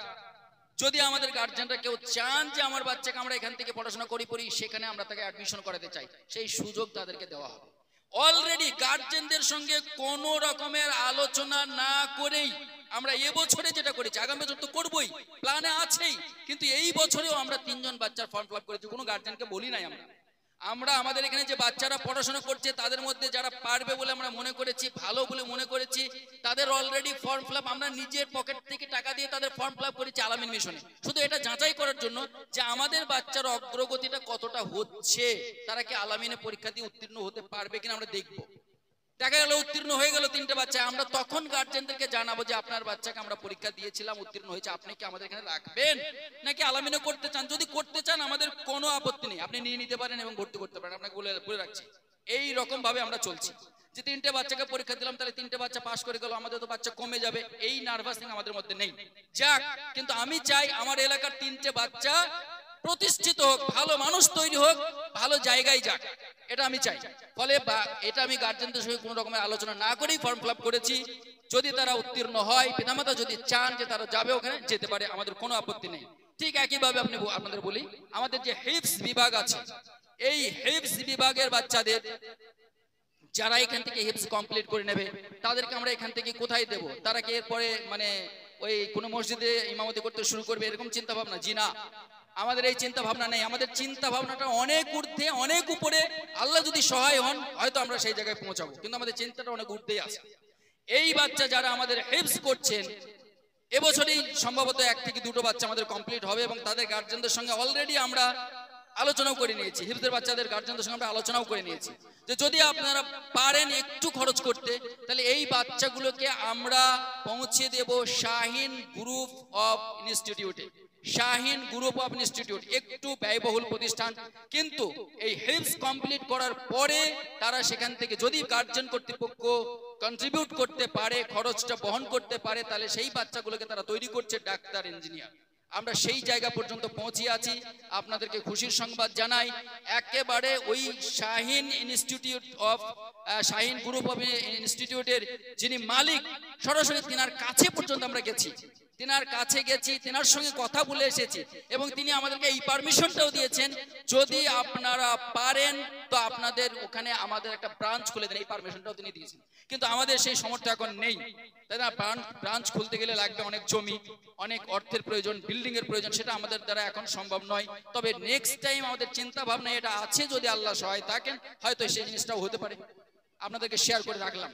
যদি আমাদের গার্জিয়ানরা কেউ চান যে আমার বাচ্চাকে আমরা এখান থেকে পড়াশোনা করি, সেখানে আমরা তাকে অ্যাডমিশন করাতে চাই, সেই সুযোগ তাদেরকে দেওয়া হবে। অলরেডি গার্জিয়ানদের সঙ্গে কোনো রকমের আলোচনা না করেই আমরা এবছরে যেটা করেছি, আগামী বছর তো করবোই, প্ল্যানে আছেই, কিন্তু এই বছরেও আমরা 3 জন বাচ্চার ফর্ম ফিল আপ করেছি, কোনো গার্জেনকে বলি নাই। আমরা আমাদের এখানে যে বাচ্চারা পড়াশোনা করছে তাদের মধ্যে যারা পারবে বলে আমরা মনে করেছি, ভালো বলে মনে করেছি, তাদের অলরেডি ফর্ম ফিল আপ আমরা নিজের পকেট থেকে টাকা দিয়ে তাদের ফর্ম ফিল আপ করেছি আলামিন মিশনে, শুধু এটা যাচাই করার জন্য যে আমাদের বাচ্চার অগ্রগতিটা কতটা হচ্ছে, তারা কি আলামিনে পরীক্ষা দিয়ে উত্তীর্ণ হতে পারবে কিনা আমরা দেখবো। দেখা গেল উত্তীর্ণ হয়ে গেল 3টে বাচ্চা, আমরা তখন গার্জেনদেরকে জানাবো যে আপনার বাচ্চাকে আমরা পরীক্ষা দিয়েছিলাম, উত্তীর্ণ হয়েছে, আপনি কি আমাদের এখানে রাখবেন নাকি আলামিনে করতে চান? যদি করতে চান আমাদের কোনো আপত্তি নেই, আপনি নিয়ে নিতে পারেন এবং ভর্তি করতে পারেন, আপনাকে বলে রাখছি। এই রকম ভাবে আমরা চলছি যে 3টে বাচ্চাকে পরীক্ষা দিলাম, তাহলে 3টে বাচ্চা পাস করে গেল, আমাদের তো বাচ্চা কমে যাবে, এই নার্ভাসিং আমাদের মধ্যে নেই। যাক, কিন্তু আমি চাই আমার এলাকার 3টে বাচ্চা প্রতিষ্ঠিত হোক, ভালো মানুষ তৈরি হোক, ভালো জায়গায় যাক, এটা আমি চাই। ফলে এটা আমি গার্জেনদের সঙ্গে কোনো রকমের আলোচনা না করেই ফর্ম ফিল আপ করেছি। যদি তারা উত্তীর্ণ হয়, পিতামাতা যদি চান যে তারা যাবে ওখানে, যেতে পারে, আমাদের কোনো আপত্তি নেই। ঠিক একইভাবে আপনাদের বলি, আমাদের যে হিফজ বিভাগ আছে, এই হিফজ বিভাগের বাচ্চাদের যারা এখান থেকে হিফজ কমপ্লিট করে নেবে তাদেরকে আমরা এখান থেকে কোথায় দেব? তারা কি এরপরে মানে ওই কোনো মসজিদে ইমামতি করতে শুরু করবে এরকম চিন্তা ভাবনা? জি না, আমাদের এই চিন্তা ভাবনা নেই। আমাদের চিন্তা ভাবনাটা অনেক ঊর্ধ্বে, অনেক উপরে। আল্লাহ যদি সহায় হন হয়তো আমরা সেই জায়গায় পৌঁছাবো, কিন্তু আমাদের চিন্তাটা অনেক ঊর্ধ্বেই আছে। এই বাচ্চা যারা আমাদের হিফজ করছেন, এবছরই সম্ভবত 1 থেকে 2টো বাচ্চা আমাদের কমপ্লিট হবে এবং তাদের গার্জেনদের সঙ্গে অলরেডি আমরা আলোচনাও করে নিয়েছি। হিফজের বাচ্চাদের গার্জেনদের সঙ্গে আমরা আলোচনাও করে নিয়েছি যে যদি আপনারা পারেন একটু খরচ করতে, তাহলে এই বাচ্চাগুলোকে আমরা পৌঁছে দেব শাহিন গ্রুপ অফ ইনস্টিটিউটে। শাহিন গ্রুপ অফ ইনস্টিটিউট একটু ব্যয়বহুল প্রতিষ্ঠান, কিন্তু এই হিফজ কমপ্লিট করার পরে তারা সেখান থেকে যদি গার্জেন কর্তৃপক্ষ কন্ট্রিবিউট করতে পারে, খরচটা বহন করতে পারে, তাহলে সেই বাচ্চাগুলোকে তারা তৈরি করছে ডাক্তার, ইঞ্জিনিয়ার। আমরা সেই জায়গা পর্যন্ত পৌঁছে আছি। আপনাদেরকে খুশির সংবাদ জানাই, একেবারে ওই Shaheen institute of Shaheen group of ইনস্টিটিউটের যিনি মালিক, সরাসরি তিনার কাছে পর্যন্ত আমরা গেছি, তিনার কাছে গেছি, তিনার সঙ্গে কথা বলে এসেছি এবং তিনি আমাদেরকে এই পারমিশনটাও দিয়েছেন যদি আপনারা পারেন তো আপনাদের ওখানে আমাদের একটা ব্রাঞ্চ খুলে দেন, এই পারমিশনটাও তিনি দিয়েছেন। কিন্তু আমাদের সেই সামর্থ্য এখন নেই, তাই না? ব্রাঞ্চ খুলতে গেলে লাগবে অনেক জমি, অনেক অর্থের প্রয়োজন, বিল্ডিং এর প্রয়োজন, সেটা আমাদের দ্বারা এখন সম্ভব নয়। তবে নেক্সট টাইম আমাদের চিন্তা ভাবনা এটা আছে, যদি আল্লাহ সহায় থাকেন হয়তো সেই জিনিসটাও হতে পারে। আপনাদেরকে শেয়ার করে রাখলাম।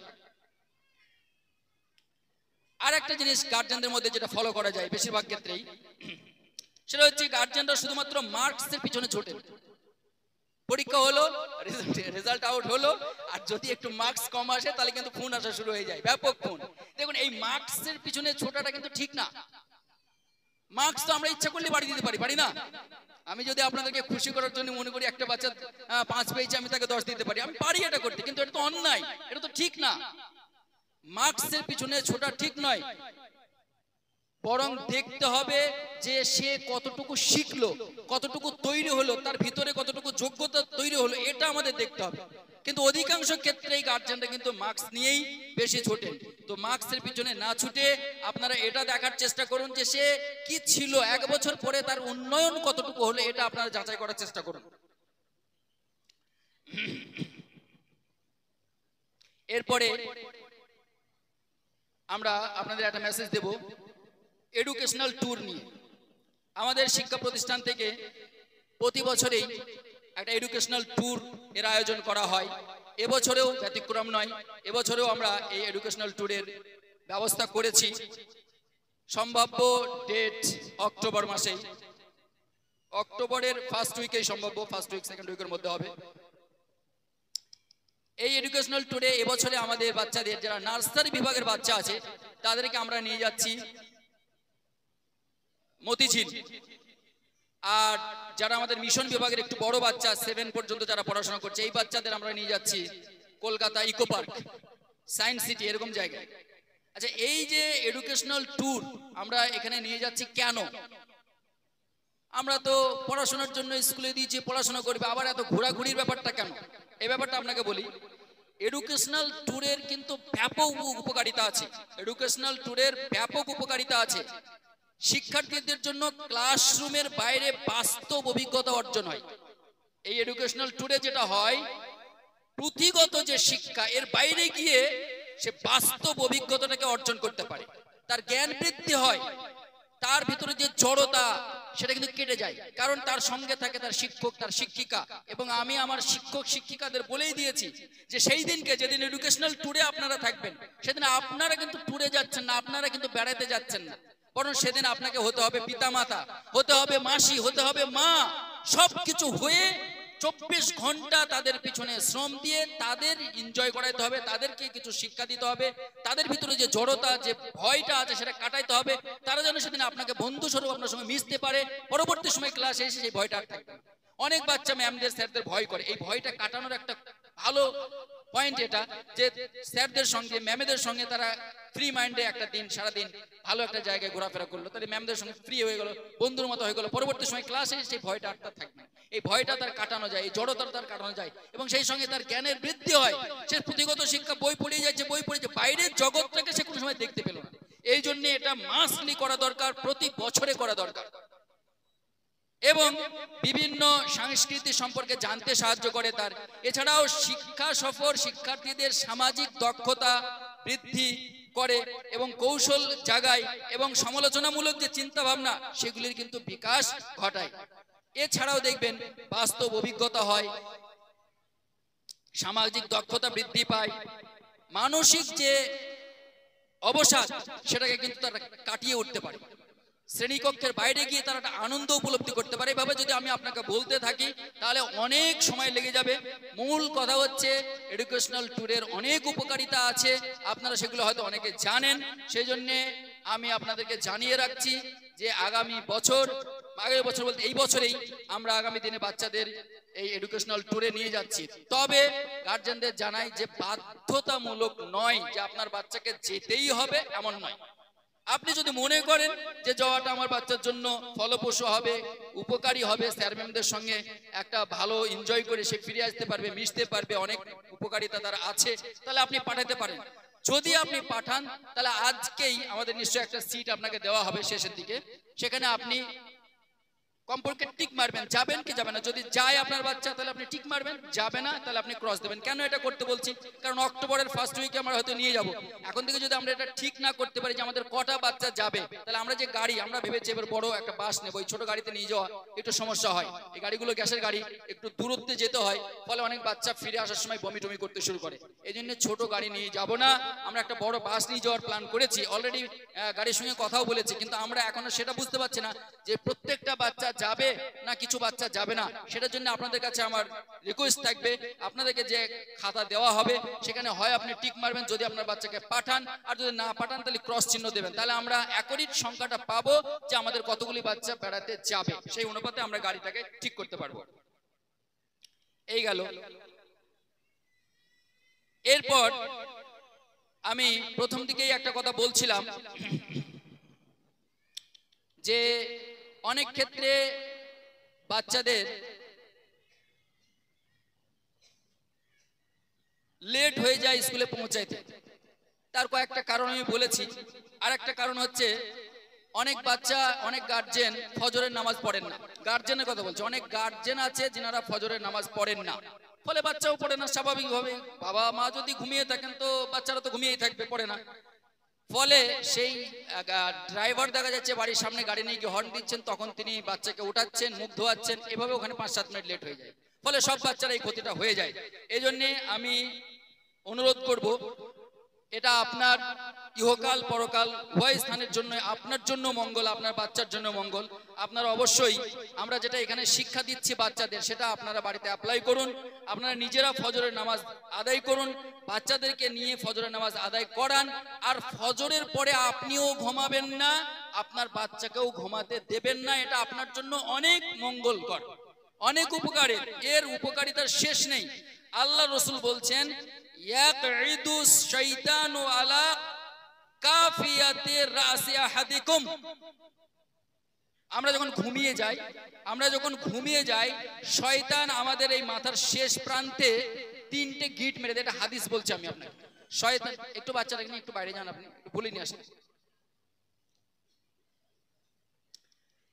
আর একটা জিনিস গার্জেনদের মধ্যে যেটা ফলো করা যায় বেশিরভাগ ক্ষেত্রেই, সেটা হচ্ছে গার্জেনরা শুধুমাত্র মার্কসের পিছনে ছোটে। পরীক্ষা হলো, রেজাল্ট আউট হলো, আর যদি একটু মার্কস কম আসে তাহলে কিন্তু ফোন আসা শুরু হয়ে যায়, ব্যাপক ফোন। দেখুন, এই মার্কসের পিছনে ছোটাটা কিন্তু ঠিক না। মার্কস তো আমরা ইচ্ছা করলে বাড়িয়ে দিতে পারি না? আমি যদি আপনাদেরকে খুশি করার জন্য মনে করি একটা বাচ্চা 5 পেয়েছে, আমি তাকে 10 দিতে পারি, আমি পারি এটা করতে, কিন্তু এটা তো অন্যায়, এটা তো ঠিক না। মার্কসের পিছনে ছোটা ঠিক নয়, বরং দেখতে হবে যে সে কতটুকু শিখলো, কতটুকু তৈরি হলো, তার ভিতরে কতটুকু যোগ্যতা তৈরি হলো, এটা আমাদের দেখতে হবে। কিন্তু অধিকাংশ ক্ষেত্রেই গার্জেনরা কিন্তু মার্কস নিয়েই বেশি ছোটেন। তো মার্কসের পিছনে না ছুটে আপনারা এটা দেখার চেষ্টা করুন যে সে কি ছিল, 1 বছর পরে তার উন্নয়ন কতটুকু হলো, এটা আপনারা যাচাই করার চেষ্টা করুন। এরপরে আমরা আপনাদের একটা মেসেজ দেব এডুকেশনাল ট্যুর নিয়ে। আমাদের শিক্ষা প্রতিষ্ঠান থেকে প্রতি বছরেই একটা এডুকেশনাল ট্যুর এর আয়োজন করা হয়, এবছরেও ব্যতিক্রম নয়। এবছরেও আমরা এই এডুকেশনাল ট্যুরের ব্যবস্থা করেছি। সম্ভাব্য ডেট অক্টোবর মাসেই, অক্টোবরের ফার্স্ট উইকেই সম্ভাব্য, ফার্স্ট উইক সেকেন্ড উইকের মধ্যে হবে। এই এডুকেশনাল ট্যুরে এবছরে আমাদের বাচ্চাদের যারা নার্সারি বিভাগের বাচ্চা আছে তাদেরকে আমরা নিয়ে যাচ্ছি মতিঝিল, আর যারা আমাদের মিশন বিভাগের একটু বড় বাচ্চা 7 পর্যন্ত যারা পড়াশোনা করছে, এই বাচ্চাদের আমরা নিয়ে যাচ্ছি Kolkata Eco Park, Science City, এরকম জায়গায়। আচ্ছা, এই যে এডুকেশনাল ট্যুর আমরা এখানে নিয়ে যাচ্ছি কেন? আমরা তো পড়াশোনার জন্য স্কুলে দিয়েছি, পড়াশোনা করবে, আবার এত ঘোরাঘুরির ব্যাপারটা কেন? এই ব্যাপারটা আপনাকে বলি। এডুকেশনাল ট্যুরের কিন্তু ব্যাপক উপকারিতা আছে, এডুকেশনাল ট্যুরের ব্যাপক উপকারিতা আছে। শিক্ষার্থীদের জন্য ক্লাসরুমের বাইরে বাস্তব অভিজ্ঞতা অর্জন হয়। এই এডুকেশনাল ট্যুরে যেটা হয়, পুঁথিগত যে শিক্ষা, এর বাইরে গিয়ে সে বাস্তব অভিজ্ঞতাটাকে অর্জন করতে পারে। তার জ্ঞান বৃদ্ধি হয়, তার ভিতরে যে জড়তা সেটা কিন্তু কেটে যায়, কারণ তার সঙ্গে থাকে তার শিক্ষক, তার শিক্ষিকা। এবং আমি আমার শিক্ষক শিক্ষিকাদের বলেই দিয়েছি যে সেই দিনকে যেদিন এডুকেশনাল ট্যুরে আপনারা থাকবেন, সেদিন আপনারা কিন্তু ট্যুরে যাচ্ছেন না, আপনারা কিন্তু বেড়াতে যাচ্ছেন না, বরং সেদিন আপনাকে হতে হবে পিতামাতা, হতে হবে মাসি, হতে হবে মা, সবকিছু হয়ে 24 ঘন্টা তাদের পিছনে শ্রম দিয়ে তাদের এনজয় করাইতে হবে, তাদেরকে কিছু শিক্ষা দিতে হবে, তাদের ভিতরে যে জড়তা, যে ভয়টা আছে সেটা কাটাইতে হবে, তারা যেন সেদিন আপনাকে বন্ধু স্বরূপ আপনার সঙ্গে মিশতে পারে, পরবর্তী সময় ক্লাসে এসে সেই ভয়টা আর থাকবে না। অনেক বাচ্চা ম্যামদের স্যারদের ভয় করে, এই ভয়টা কাটানোর একটা ভালো পয়েন্ট এটা যে স্যারদের সঙ্গে ম্যামেদের সঙ্গে তারা ফ্রি মাইন্ডে একটা দিন, সারাদিন ভালো একটা জায়গায় ঘোরাফেরা করলো, তাহলে ম্যামদের সঙ্গে ফ্রি হয়ে গেল, বন্ধুর মতো হয়ে গেল, পরবর্তী সময় ক্লাসে সেই ভয়টা আর থাকবে না। এই ভয়টা তার কাটানো যায়, এই জড়তা তার কাটানো যায়, এবং সেই সঙ্গে তার জ্ঞানের বৃদ্ধি হয়। সে পুঁথিগত শিক্ষা বই পড়িয়ে যাচ্ছে, বই পড়িয়ে বাইরের জগৎটাকে সে কোনো সময় দেখতে পেল না। এই জন্য এটা মাসলি করা দরকার, প্রতি বছরে করা দরকার, এবং বিভিন্ন সংস্কৃতি সম্পর্কে জানতে সাহায্য করে তার। এছাড়াও শিক্ষা সফর শিক্ষার্থীদের সামাজিক দক্ষতা বৃদ্ধি করে এবং কৌশল জাগায়, এবং সমালোচনামূলক যে চিন্তা ভাবনা সেগুলির কিন্তু বিকাশ ঘটায়। এছাড়াও দেখবেন বাস্তব অভিজ্ঞতা হয়, সামাজিক দক্ষতা বৃদ্ধি পায়, মানসিক যে অবসাদ সেটাকে কিন্তু তারা কাটিয়ে উঠতে পারে, শ্রেণীকক্ষের বাইরে গিয়ে তারা একটা আনন্দ উপলব্ধি করতে পারে। এভাবে যদি আমি আপনাকে বলতে থাকি তাহলে অনেক সময় লেগে যাবে। মূল কথা হচ্ছে এডুকেশনাল ট্যুরের অনেক উপকারিতা আছে, আপনারা সেগুলো হয়তো অনেকে জানেন, সেই জন্যে আমি আপনাদেরকে জানিয়ে রাখছি যে আগামী বছর বলতে এই বছরেই আমরা আগামী দিনে বাচ্চাদের এই এডুকেশনাল ট্যুরে নিয়ে যাচ্ছি। তবে গার্জেনদের জানাই যে বাধ্যতামূলক নয় যে আপনার বাচ্চাকে যেতেই হবে, এমন নয়। আপনি যদি মনে করেন যে যাওয়াটা আমার বাচ্চার জন্য ফলপ্রসূ হবে, উপকারী হবে, স্যার ম্যামদের সঙ্গে একটা ভালো এনজয় করে সে ফিরে আসতে পারবে, মিশতে পারবে, অনেক উপকারিতা তার আছে, তাহলে আপনি পাঠাতে পারেন। যদি আপনি পাঠান তাহলে আজকেই আমাদের নিশ্চয়ই একটা সিট আপনাকে দেওয়া হবে শেষের দিকে, সেখানে আপনি কমপক্ষে টিক মারবেন, যাবেন কি যাবেন না। যদি যায় আপনার বাচ্চা তাহলে আপনি টিক মারবেন, যাবে না তাহলে আপনি ক্রস দেবেন। কেন এটা করতে বলছি? কারণ অক্টোবরের ফার্স্ট উইকে আমরা হয়তো নিয়ে যাব। এখন থেকে যদি আমরা এটা ঠিক না করতে পারি যে আমাদের কটা বাচ্চা যাবে, তাহলে আমরা যে গাড়ি আমরা ভেবেছি এবার বড় একটা বাস নেব, ওই ছোট গাড়িতে নিয়ে যাওয়া একটু সমস্যা হয়। এই গাড়িগুলো গ্যাসের গাড়ি, একটু দূরত্বে যেতে হয়, ফলে অনেক বাচ্চা ফিরে আসার সময় বমি টমি করতে শুরু করে। এই জন্য ছোট গাড়ি নিয়ে যাব না, আমরা একটা বড় বাস নিয়ে যাওয়ার প্ল্যান করেছি। অলরেডি গাড়ির সঙ্গে কথাও বলেছি, কিন্তু আমরা এখনো সেটা বুঝতে পারছি না যে প্রত্যেকটা বাচ্চা যাবে না কিছু বাচ্চা যাবে না। সেটার জন্য আপনাদের কাছে আমার রিকোয়েস্ট থাকবে, আপনাদেরকে যে খাতা দেওয়া হবে সেখানে হয় আপনি টিক মারবেন যদি আপনার বাচ্চাকে পাঠান, আর যদি না পাঠান তাহলে ক্রস চিহ্ন দেবেন। তাহলে আমরা অ্যাকুরেট সংখ্যাটা পাবো যে আমাদের কতগুলি বাচ্চা বেড়াতে যাবে, সেই অনুপাতে আমরা গাড়িটাকে ঠিক করতে পারবো। এই গেল। এরপর আমি প্রথম দিকেই একটা কথা বলছিলাম যে অনেক ক্ষেত্রে বাচ্চাদের লেট হয়ে যায় স্কুলে পৌঁছাইতে। তার কয়েকটা কারণ আমি বলেছি। আর একটা কারণ হচ্ছে অনেক বাচ্চা, অনেক গার্জেন ফজরের নামাজ পড়েন না। গার্জেনের কথা বলছি, অনেক গার্জেন আছে যিনারা ফজরের নামাজ পড়েন না, ফলে বাচ্চাও পড়ে না স্বাভাবিকভাবে। বাবা মা যদি ঘুমিয়ে থাকেন তো বাচ্চারা তো ঘুমিয়েই থাকবে, পড়ে না। ফলে সেই ড্রাইভার দেখা যাচ্ছে বাড়ির সামনে গাড়ি নিয়ে গিয়ে হর্ন দিচ্ছেন, তখন তিনি বাচ্চাকে উঠাচ্ছেন, মুখ ধোয়াচ্ছেন, এভাবে ওখানে 5-7 মিনিট লেট হয়ে যায়, ফলে সব বাচ্চারা এই ক্ষতিটা হয়ে যায়। এই জন্যে আমি অনুরোধ করব, এটা আপনার ইহকাল পরকাল উভয় স্থানের জন্য আপনার জন্য মঙ্গল, আপনার বাচ্চার জন্য মঙ্গল। আপনারা অবশ্যই আমরা যেটা এখানে শিক্ষা দিচ্ছি বাচ্চাদের, সেটা আপনারা বাড়িতে অ্যাপ্লাই করুন। আপনারা নিজেরা ফজরের নামাজ আদায় করুন, বাচ্চাদেরকে নিয়ে ফজরের নামাজ আদায় করান। আর ফজরের পরে আপনিও ঘুমাবেন না, আপনার বাচ্চাকেও ঘুমাতে দেবেন না। এটা আপনার জন্য অনেক মঙ্গলকর, অনেক উপকারের, এর উপকারিতার শেষ নেই। আল্লাহ রসুল বলছেন, ইয়াকঈদু শাইতানু আলা কাফিয়াতি রাসি আহাদিকুম। আমরা যখন ঘুমিয়ে যাই, শয়তান আমাদের এই মাথার শেষ প্রান্তে 3টে গিট মেরে দেয়। এটা হাদিস বলছি আমি আপনাকে। শয়তান, একটু বাচ্চাটাকে নিয়ে একটু বাইরে যান, আপনি একটু বলে নিয়ে আসেন।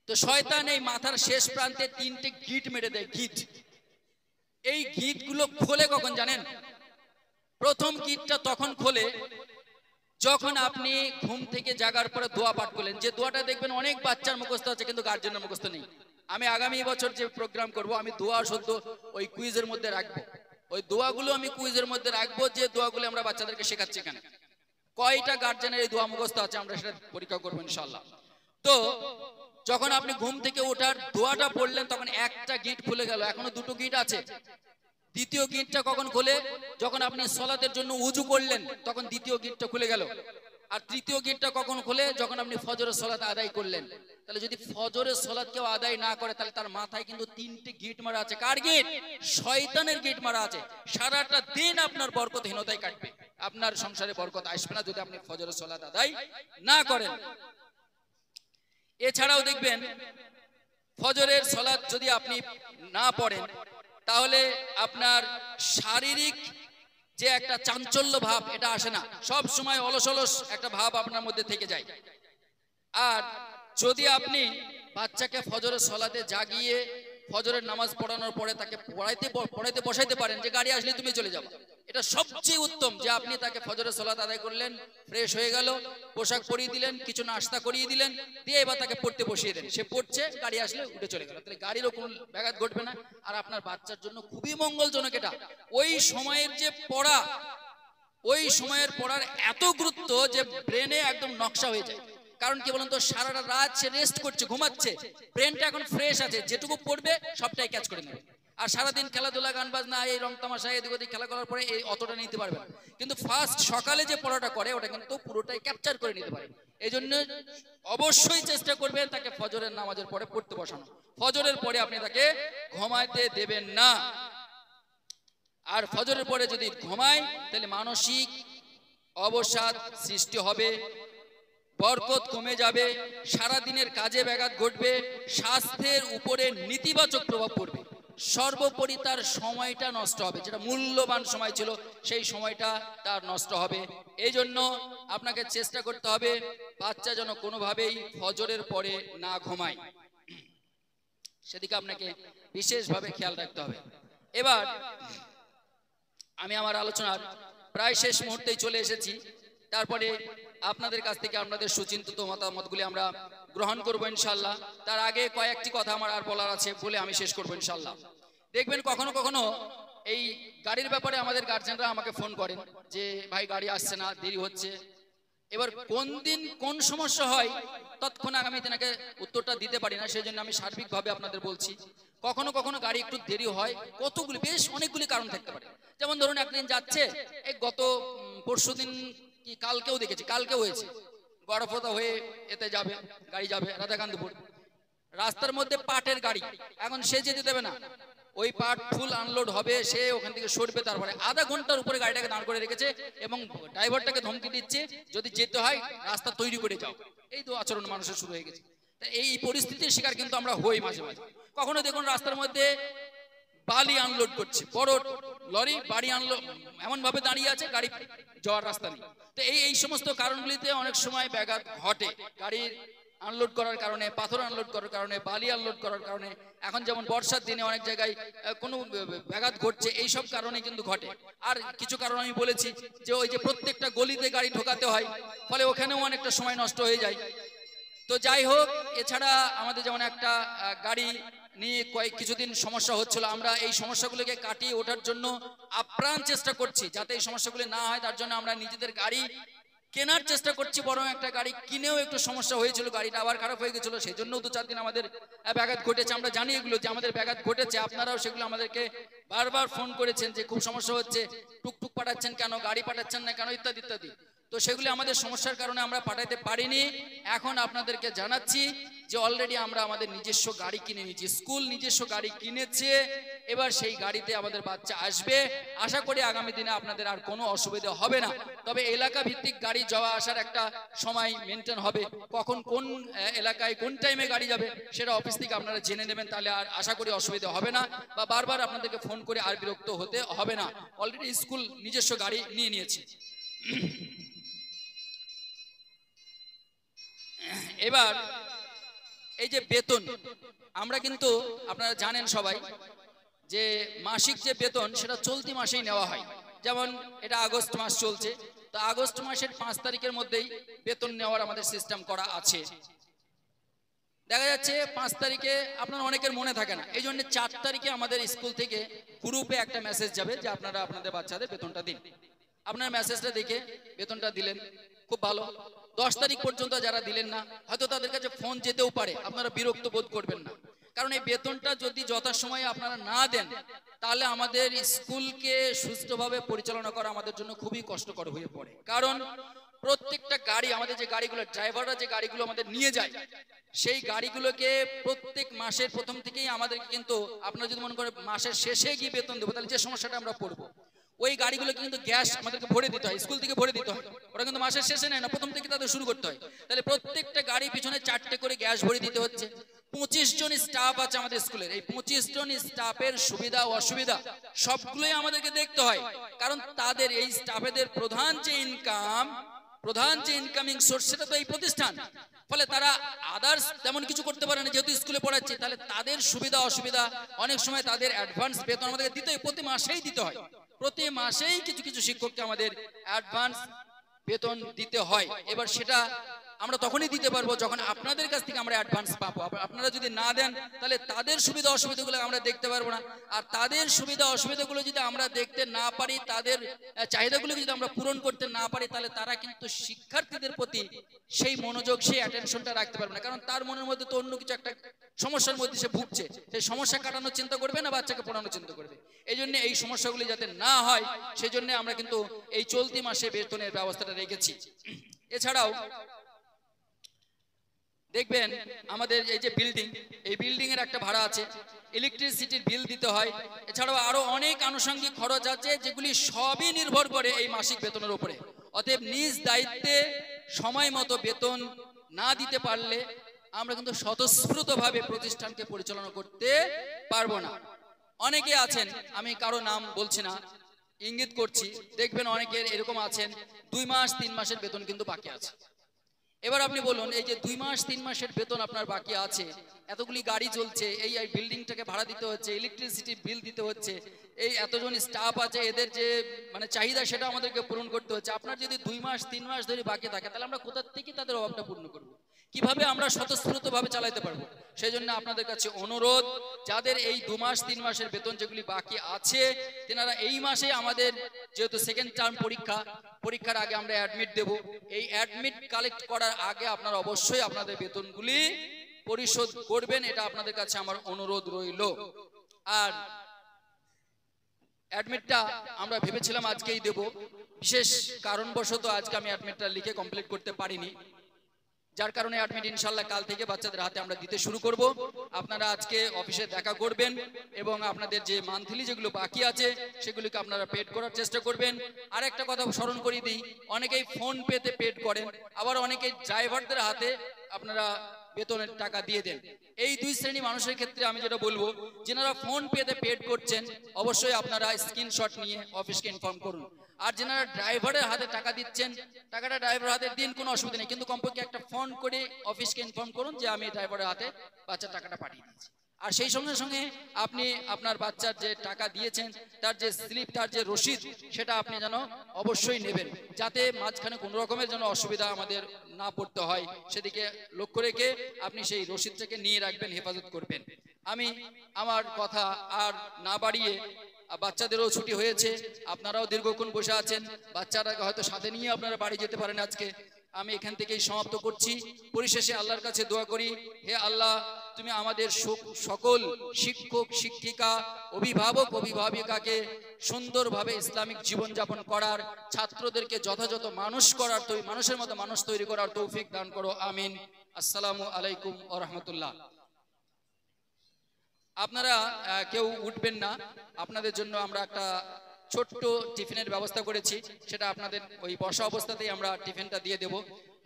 তো শয়তান এই মাথার শেষ প্রান্তে 3টে গিট মেরে দেয়, গিট। এই গিটগুলো খোলে কখন জানেন? প্রথম গিটটা তখন খোলে যখন আপনি ঘুম থেকে জাগার পরে দোয়া পাঠ করলেন, যে দোয়াটা দেখবেন অনেক বাচ্চার মুখস্থ আছে কিন্তু গার্জেনের মুখস্থ নেই। আমি আগামী বছর যে প্রোগ্রাম করব, আমি দোয়া শুদ্ধ ওই কুইজের মধ্যে রাখবো। ওই দোয়াগুলো আমি কুইজের মধ্যে রাখবো, যে দোয়াগুলো আমরা বাচ্চাদেরকে শেখাচ্ছি এখানে। কয়টা গার্জেনের এই দোয়া মুখস্থ আছে আমরা সেটা পরীক্ষা করবো ইনশাআল্লাহ। তো যখন আপনি ঘুম থেকে ওঠার দোয়াটা পড়লেন, তখন একটা গিট খুলে গেল, এখনো দুটো গিট আছে। দ্বিতীয় গিটটা কখন খোলে? যখন আপনি সলাতের জন্য উজু করলেন, তখন দ্বিতীয় গিটটা খুলে গেল। আর তৃতীয় গিটটা কখন খোলে? যখন আপনি ফজরের সলাত আদায় করলেন। তাহলে যদি ফজরের সলাত কেউ আদায় না করে, তাহলে তার মাথায় কিন্তু 3টে গিট মারা আছে। কার গিট? শয়তানের গিট মারা আছে। সারাটা দিন আপনার বরকতহীনতায় কাটবে, আপনার সংসারে বরকত আসবে না যদি আপনি ফজরের সলাত আদায় না করেন। এছাড়াও দেখবেন, ফজরের সলাত যদি আপনি না পড়েন, তাহলে আপনার শারীরিক যে একটা চাঞ্চল্য ভাব, এটা আসে না। সব সময় অলস অলস একটা ভাব আপনার মধ্যে থেকে যায়। আর যদি আপনি বাচ্চাকে ফজরের সলাতে জাগিয়ে ফজরের নামাজ পড়ানোর পরে তাকে পড়াইতে বসাইতে পারেন, যে গাড়ি আসলে তুমি চলে যাও, এটা সবচেয়ে উত্তম। যে আপনি তাকে ফজরের সলাত আদায় করলেন, ফ্রেশ হয়ে গেল, পোশাক পরিয়ে দিলেন, কিছু নাস্তা করিয়ে দিলেন, দিয়ে এবার তাকে পড়তে বসিয়ে দেন। সে পড়ছে, গাড়ি আসলে উঠে চলে গেল। তাহলে গাড়িরও কোনো ব্যাঘাত ঘটবে না, আর আপনার বাচ্চার জন্য খুবই মঙ্গলজনক এটা। ওই সময়ের যে পড়া, ওই সময়ের পড়ার এত গুরুত্ব যে ব্রেনে একদম নকশা হয়ে যায়। কারণ কি বলুন তো, সারাটা রাত সে রেস্ট করছে, ঘুমাচ্ছে, ব্রেনটা এখন ফ্রেশ আছে, যেটুকু পড়বে সবটাই ক্যাচ করে নেবে। আর সারাদিন খেলাধুলা, গান বাজনা, এই রং তামাশা, এদিক ওদিক খেলা করার পরে এই অতটা নিতে পারবে না। কিন্তু ফার্স্ট সকালে যে পড়াটা করে, ওটা কিন্তু পুরোটাই ক্যাপচার করে নিতে পারে। এই জন্য অবশ্যই চেষ্টা করবেন তাকে ফজরের নামাজের পরে পড়তে বসানো। ফজরের পরে আপনি তাকে ঘুমাইতে দেবেন না। আর ফজরের পরে যদি ঘুমায়, তাহলে মানসিক অবসাদ সৃষ্টি হবে, বরকত কমে যাবে, সারা দিনের কাজে ব্যাঘাত ঘটবে, স্বাস্থ্যের উপরে নেতিবাচক প্রভাব পড়বে, সর্বোপরি তার সময়টা নষ্ট হবে। যেটা মূল্যবান সময় ছিল, সেই সময়টা তার নষ্ট হবে। এই জন্য আপনাকে চেষ্টা করতে হবে বাচ্চা যেন কোনোভাবেই ফজরের পরে না ঘুমায়, সেদিকে আপনাকে বিশেষভাবে খেয়াল রাখতে হবে। এবার আমি আমার আলোচনার প্রায় শেষ মুহূর্তেই চলে এসেছি। তারপরে আপনাদের কাছ থেকে আপনাদের সুচিন্তিত মতামতগুলি আমরা গ্রহণ করব ইনশাল্লাহ। তার আগে কয়েকটি কথা আমার আর বলার আছে, বলে আমি শেষ করবো ইনশাল্লাহ। দেখবেন কখনো কখনো এই গাড়ির ব্যাপারে আমাদের গার্জেনরা আমাকে ফোন করেন যে ভাই গাড়ি আসছে না, দেরি হচ্ছে। এবার কোন দিন কোন সমস্যা হয় তৎক্ষণাৎ আমি তেনাকে উত্তরটা দিতে পারি না, সেই জন্য আমি সার্বিকভাবে আপনাদের বলছি। কখনো কখনো গাড়ি একটু দেরি হয়, কতগুলি বেশ অনেকগুলি কারণ থাকতে পারে। যেমন ধরুন একদিন যাচ্ছে, এই গত পরশুদিন কি কালকেও দেখেছি, কালকেও হয়েছে, গড়ফতা হয়ে এতে যাবে, গাড়ি যাবে রাধাকান্তপুর, রাস্তার মধ্যে পাটের গাড়ি, এখন সে যেতে দেবে না, ওই পাট ফুল আনলোড হবে, সে ওখান থেকে সরবে, তারপরে আধা ঘন্টার উপরে গাড়িটাকে দাঁড় করে রেখেছে এবং ড্রাইভারটাকে ধমকি দিচ্ছে যদি যেতে হয় রাস্তা তৈরি করে যাও। এই তো আচরণ মানুষের শুরু হয়ে গেছে। এই পরিস্থিতির শিকার কিন্তু আমরা হই মাঝে মাঝে। কখনো দেখুন রাস্তার মধ্যে বালি আনলোড করছে, বড় লরি বাড়ি আনলোড এমন ভাবে দাঁড়িয়ে আছে, গাড়ি যাওয়ার রাস্তা নেই। তো এই সমস্ত কারণগুলিতে অনেক সময় ব্যাঘাত ঘটে। গাড়ির আনলোড করার কারণে, পাথর আনলোড করার কারণে, বালি আনলোড করার কারণে, এখন যেমন বর্ষার দিনে অনেক জায়গায় কোনো ব্যাঘাত ঘটছে, এই সব কারণে কিন্তু ঘটে। আর কিছু কারণ আমি বলেছি যে ওই যে প্রত্যেকটা গলিতে গাড়ি ঢোকাতে হয়, ফলে ওখানেও অনেকটা সময় নষ্ট হয়ে যায়। তো যাই হোক, এছাড়া আমাদের যেমন একটা গাড়ি নিয়ে কিছুদিন সমস্যা হচ্ছিল, আমরা এই সমস্যাগুলোকে কাটিয়ে ওঠার জন্য আপ্রাণ চেষ্টা করছি যাতে এই সমস্যাগুলো না হয়। তার জন্য আমরা নিজেদের গাড়ি কেনার চেষ্টা করছি, বরং একটা গাড়ি কিনেও একটু সমস্যা হয়েছিল, গাড়িটা আবার খারাপ হয়ে গেছিল, সেই জন্য 2-4 দিন আমাদের ব্যাঘাত ঘটেছে। আমরা জানি এগুলো যে আমাদের ব্যাঘাত ঘটেছে, আপনারাও সেগুলো আমাদেরকে বারবার ফোন করেছেন যে খুব সমস্যা হচ্ছে, টুকটুক পাঠাচ্ছেন কেন, গাড়ি পাঠাচ্ছেন না কেন, ইত্যাদি ইত্যাদি। তো সেগুলি আমাদের সমস্যার কারণে আমরা পাঠাইতে পারিনি। এখন আপনাদেরকে জানাচ্ছি যে অলরেডি আমরা আমাদের নিজস্ব গাড়ি কিনে নিয়েছি, স্কুল নিজস্ব গাড়ি কিনেছে, এবার সেই গাড়িতে আমাদের বাচ্চা আসবে। আশা করি আগামী দিনে আপনাদের আর কোনো অসুবিধা হবে না। তবে এলাকা ভিত্তিক গাড়ি যাওয়া আসার একটা সময় মেনটেন হবে, কখন কোন এলাকায় কোন টাইমে গাড়ি যাবে সেটা অফিস থেকে আপনারা জেনে নেবেন, তাহলে আর আশা করি অসুবিধা হবে না, বা বারবার আপনাদেরকে ফোন করে আর বিরক্ত হতে হবে না। অলরেডি স্কুল নিজস্ব গাড়ি নিয়ে নিয়েছি। এবার এই যে বেতন, আমরা কিন্তু আপনারা জানেন সবাই যে মাসিক যে বেতন সেটা চলতি মাসেই নেওয়া হয়। যেমন এটা আগস্ট মাস চলছে, তো আগস্ট মাসের 5 তারিখের মধ্যেই বেতন নেওয়ার আমাদের সিস্টেম করা আছে। দেখা যাচ্ছে 5 তারিখে আপনার অনেকের মনে থাকে না, এই জন্য 4 তারিখে আমাদের স্কুল থেকে গ্রুপে একটা মেসেজ যাবে যে আপনারা আপনাদের বাচ্চাদের বেতনটা দিন। আপনার মেসেজটা দেখে বেতনটা দিলেন, খুব ভালো। 10 তারিখ পর্যন্ত যারা দিলেন না, হয়তো তাদের কাছে ফোন যেতেও পারে, আপনারা বিরক্ত বোধ করবেন না, কারণ এই বেতনটা যদি যথাসময়ে আপনারা না দেন তাহলে আমাদের স্কুলকে সুষ্ঠুভাবে পরিচালনা করা আমাদের জন্য খুবই কষ্টকর হয়ে পড়ে। কারণ প্রত্যেকটা গাড়ি, আমাদের যে গাড়িগুলো, ড্রাইভাররা যে গাড়িগুলো আমাদের নিয়ে যায়, সেই গাড়িগুলোকে প্রত্যেক মাসের প্রথম থেকেই আমাদেরকে কিন্তু, আপনারা যদি মনে করেন মাসের শেষে গিয়ে বেতন দেবো, তাহলে যে সমস্যাটা আমরা পড়বো, ওই গাড়িগুলোকে কিন্তু গ্যাস আমাদেরকে ভরে দিতে হয়, স্কুল থেকে ভরে দিতে হয়। ওরা কিন্তু মাসের শেষে নেয় না, প্রথম থেকে তাদের শুরু করতে হয়। তাহলে প্রত্যেকটা গাড়ি পিছনে 4টে করে গ্যাস ভরে দিতে হচ্ছে। 25 জন স্টাফ আছে আমাদের স্কুলের, এই 25 জন স্টাফের সুবিধা অসুবিধা সবগুলোই আমাদেরকে দেখতে হয়। কারণ তাদের এই স্টাফেদের প্রধান যে ইনকামিং সোর্স সেটা তো এই প্রতিষ্ঠান। ফলে তারা আদার্স তেমন কিছু করতে পারে না, যেহেতু স্কুলে পড়াচ্ছে। তাহলে তাদের সুবিধা অসুবিধা, অনেক সময় তাদের অ্যাডভান্স বেতন আমাদেরকে দিতে হয়, প্রতি মাসেই দিতে হয়। প্রতি মাসেই কিছু কিছু শিক্ষককে আমাদের অ্যাডভান্স বেতন দিতে হয়। এবার সেটা আমরা তখনই দিতে পারবো যখন আপনাদের কাছ থেকে আমরা অ্যাডভান্স পাবো। আপনারা যদি না দেন তাহলে তাদের সুবিধা অসুবিধাগুলো আমরা দেখতে পারবো না। আর তাদের সুবিধা অসুবিধাগুলো যদি আমরা দেখতে না পারি, তাদের চাহিদাগুলো যদি আমরা পূরণ করতে না পারি, তাহলে তারা কিন্তু শিক্ষার্থীদের প্রতি সেই মনোযোগ, সেই অ্যাটেনশনটা রাখতে পারবে না। কারণ তার মনের মধ্যে তো অন্য কিছু একটা সমস্যার মধ্যে সে ভুগছে, সেই সমস্যা কাটানোর চিন্তা করবে না, বাচ্চাকে পড়ানোর চিন্তা করবে। এই জন্য এই সমস্যাগুলি যাতে না হয়, সেই জন্য আমরা কিন্তু এই চলতি মাসে বেতনের ব্যবস্থাটা রেখেছি। এছাড়াও দেখবেন আমাদের এই যে বিল্ডিং, এই বিল্ডিং এর একটা ভাড়া আছে, ইলেকট্রিসিটির বিল দিতে হয়। এছাড়াও আরো অনেক আনুষঙ্গিক খরচ আছে, যেগুলি সবই নির্ভর করে এই মাসিক বেতনের উপরে। অতএব নিজ দায়িত্বে সময় মতো বেতন না দিতে পারলে আমরা কিন্তু স্বতঃস্ফূর্তভাবে প্রতিষ্ঠানকে পরিচালনা করতে পারবো না। অনেকে আছেন, আমি কারো নাম বলছি না, ইঙ্গিত করছি, দেখবেন অনেকের এরকম আছেন 2 মাস 3 মাসের বেতন কিন্তু বাকি আছে। এবার আপনি বলুন, এই যে 2 মাস 3 মাসের বেতন আপনার বাকি আছে, এতগুলি গাড়ি চলছে, এই বিল্ডিংটাকে ভাড়া দিতে হচ্ছে, ইলেকট্রিসিটি বিল দিতে হচ্ছে, এই এতজন স্টাফ আছে, এদের যে মানে চাহিদা সেটা আমাদেরকে পূরণ করতে হচ্ছে। আপনার যদি 2 মাস 3 মাস ধরে বাকি থাকে, তাহলে আমরা কোথা থেকে তাদের অভাবটা পূর্ণ করব? কিভাবে আমরা স্বতঃস্ফূর্তভাবে চালাতে পারবো? সেই জন্য আপনাদের কাছে অনুরোধ, যাদের এই 2 মাস 3 মাসের বেতন যেগুলি বাকি আছে, তেনারা এই মাসে আমাদের যেহেতু সেকেন্ড টার্ম পরীক্ষার আগে আমরা অ্যাডমিট দেব, এই অ্যাডমিট কালেক্ট করার আগে আপনারা অবশ্যই আপনাদের বেতনগুলি পরিশোধ করবেন, এটা আপনাদের কাছে আমার অনুরোধ রইল। আর অ্যাডমিটটা আমরা ভেবেছিলাম আজকেই দেব, বিশেষ কারণবশত আজকে আমি অ্যাডমিটটা লিখে কমপ্লিট করতে পারিনি, যার কারণে অ্যাডমিট ইনশাল্লাহ কাল থেকে বাচ্চাদের হাতে আমরা দিতে শুরু করব। আপনারা আজকে অফিসে দেখা করবেন এবং আপনাদের যে মান্থলি যেগুলো বাকি আছে সেগুলিকে আপনারা পেড করার চেষ্টা করবেন। আর একটা কথা স্মরণ করিয়ে দিই, অনেকেই ফোন পেতে পেড করেন, আবার অনেকেই ড্রাইভারদের হাতে আপনারা বেতনের টাকা দিয়ে দেন। এই 2 শ্রেণী মানুষের ক্ষেত্রে আমি যেটা বলবো, যেনারা ফোন পেতে পেড করছেন অবশ্যই আপনারা স্ক্রিনশট নিয়ে অফিসকে ইনফর্ম করুন। আর যেনারা ড্রাইভারের হাতে টাকা দিচ্ছেন, টাকাটা ড্রাইভারের হাতে দিন, কোনো অসুবিধা নেই, কিন্তু কমপক্ষে একটা ফোন করে অফিসকে ইনফর্ম করুন যে আমি ড্রাইভারের হাতে বাচ্চার টাকাটা পাঠিয়ে দিচ্ছি। আর সেই সঙ্গে সঙ্গে আপনি আপনার বাচ্চার যে টাকা দিয়েছেন তার যে স্লিপ, তার যে রসিদ, সেটা আপনি যেন অবশ্যই নেবেন, যাতে মাঝখানে কোনো রকমের যেন অসুবিধা আমাদের না পড়তে হয়, সেদিকে লক্ষ্য রেখে আপনি সেই রসিদটাকে নিয়ে রাখবেন, হেফাজত করবেন। আমি আমার কথা আর না বাড়িয়ে, বাচ্চাদেরও ছুটি হয়েছে, আপনারাও দীর্ঘক্ষণ বসে আছেন, বাচ্চাটাকে হয়তো সাথে নিয়ে আপনারা বাড়ি যেতে পারেন আজকে, আমি এখান থেকেই সমাপ্ত করছি। পরিশেষে আল্লাহর কাছে দোয়া করি, হে আল্লাহ, তুমি আমাদের সকল শিক্ষক শিক্ষিকা, অভিভাবক অভিভাবিকাকে সুন্দরভাবে ইসলামিক জীবনযাপন করার, ছাত্রদেরকে যথাযথ মানুষ করার, মানুষের মতো মানুষ তৈরি করার তৌফিক দান করো, আমিন। আসসালামু আলাইকুম ওয়া রাহমাতুল্লাহ। আপনারা কেউ উঠবেন না, আপনাদের জন্য আমরা একটা ছোট্ট টিফিনের ব্যবস্থা করেছি, সেটা আপনাদের ওই বসা অবস্থাতেই আমরা টিফিনটা দিয়ে দেব।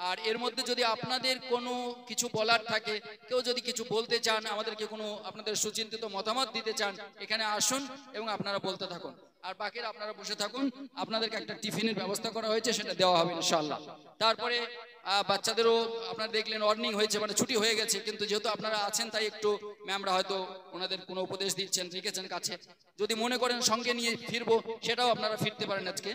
আর এর মধ্যে যদি আপনাদের কোনো কিছু বলার থাকে, কেউ যদি কিছু বলতে চান, আমাদেরকে কোনো আপনাদের সুচিন্তিত মতামত দিতে চান, এখানে আসুন এবং আপনারা বলতে থাকুন। আর বাকিরা আপনারা বসে থাকুন, আপনাদেরকে একটা টিফিনের ব্যবস্থা করা হয়েছে, সেটা দেওয়া হবে ইনশাআল্লাহ। তারপরে বাচ্চাদেরও আপনারা দেখলেন অর্নিং হয়েছে, মানে ছুটি হয়ে গেছে, কিন্তু যেহেতু আপনারা আছেন তাই একটু ম্যামরা হয়তো ওনাদের কোনো উপদেশ দিচ্ছেন, রেখেছেন কাছে। যদি মনে করেন সঙ্গে নিয়ে ফিরবো, সেটাও আপনারা ফিরতে পারেন আজকে।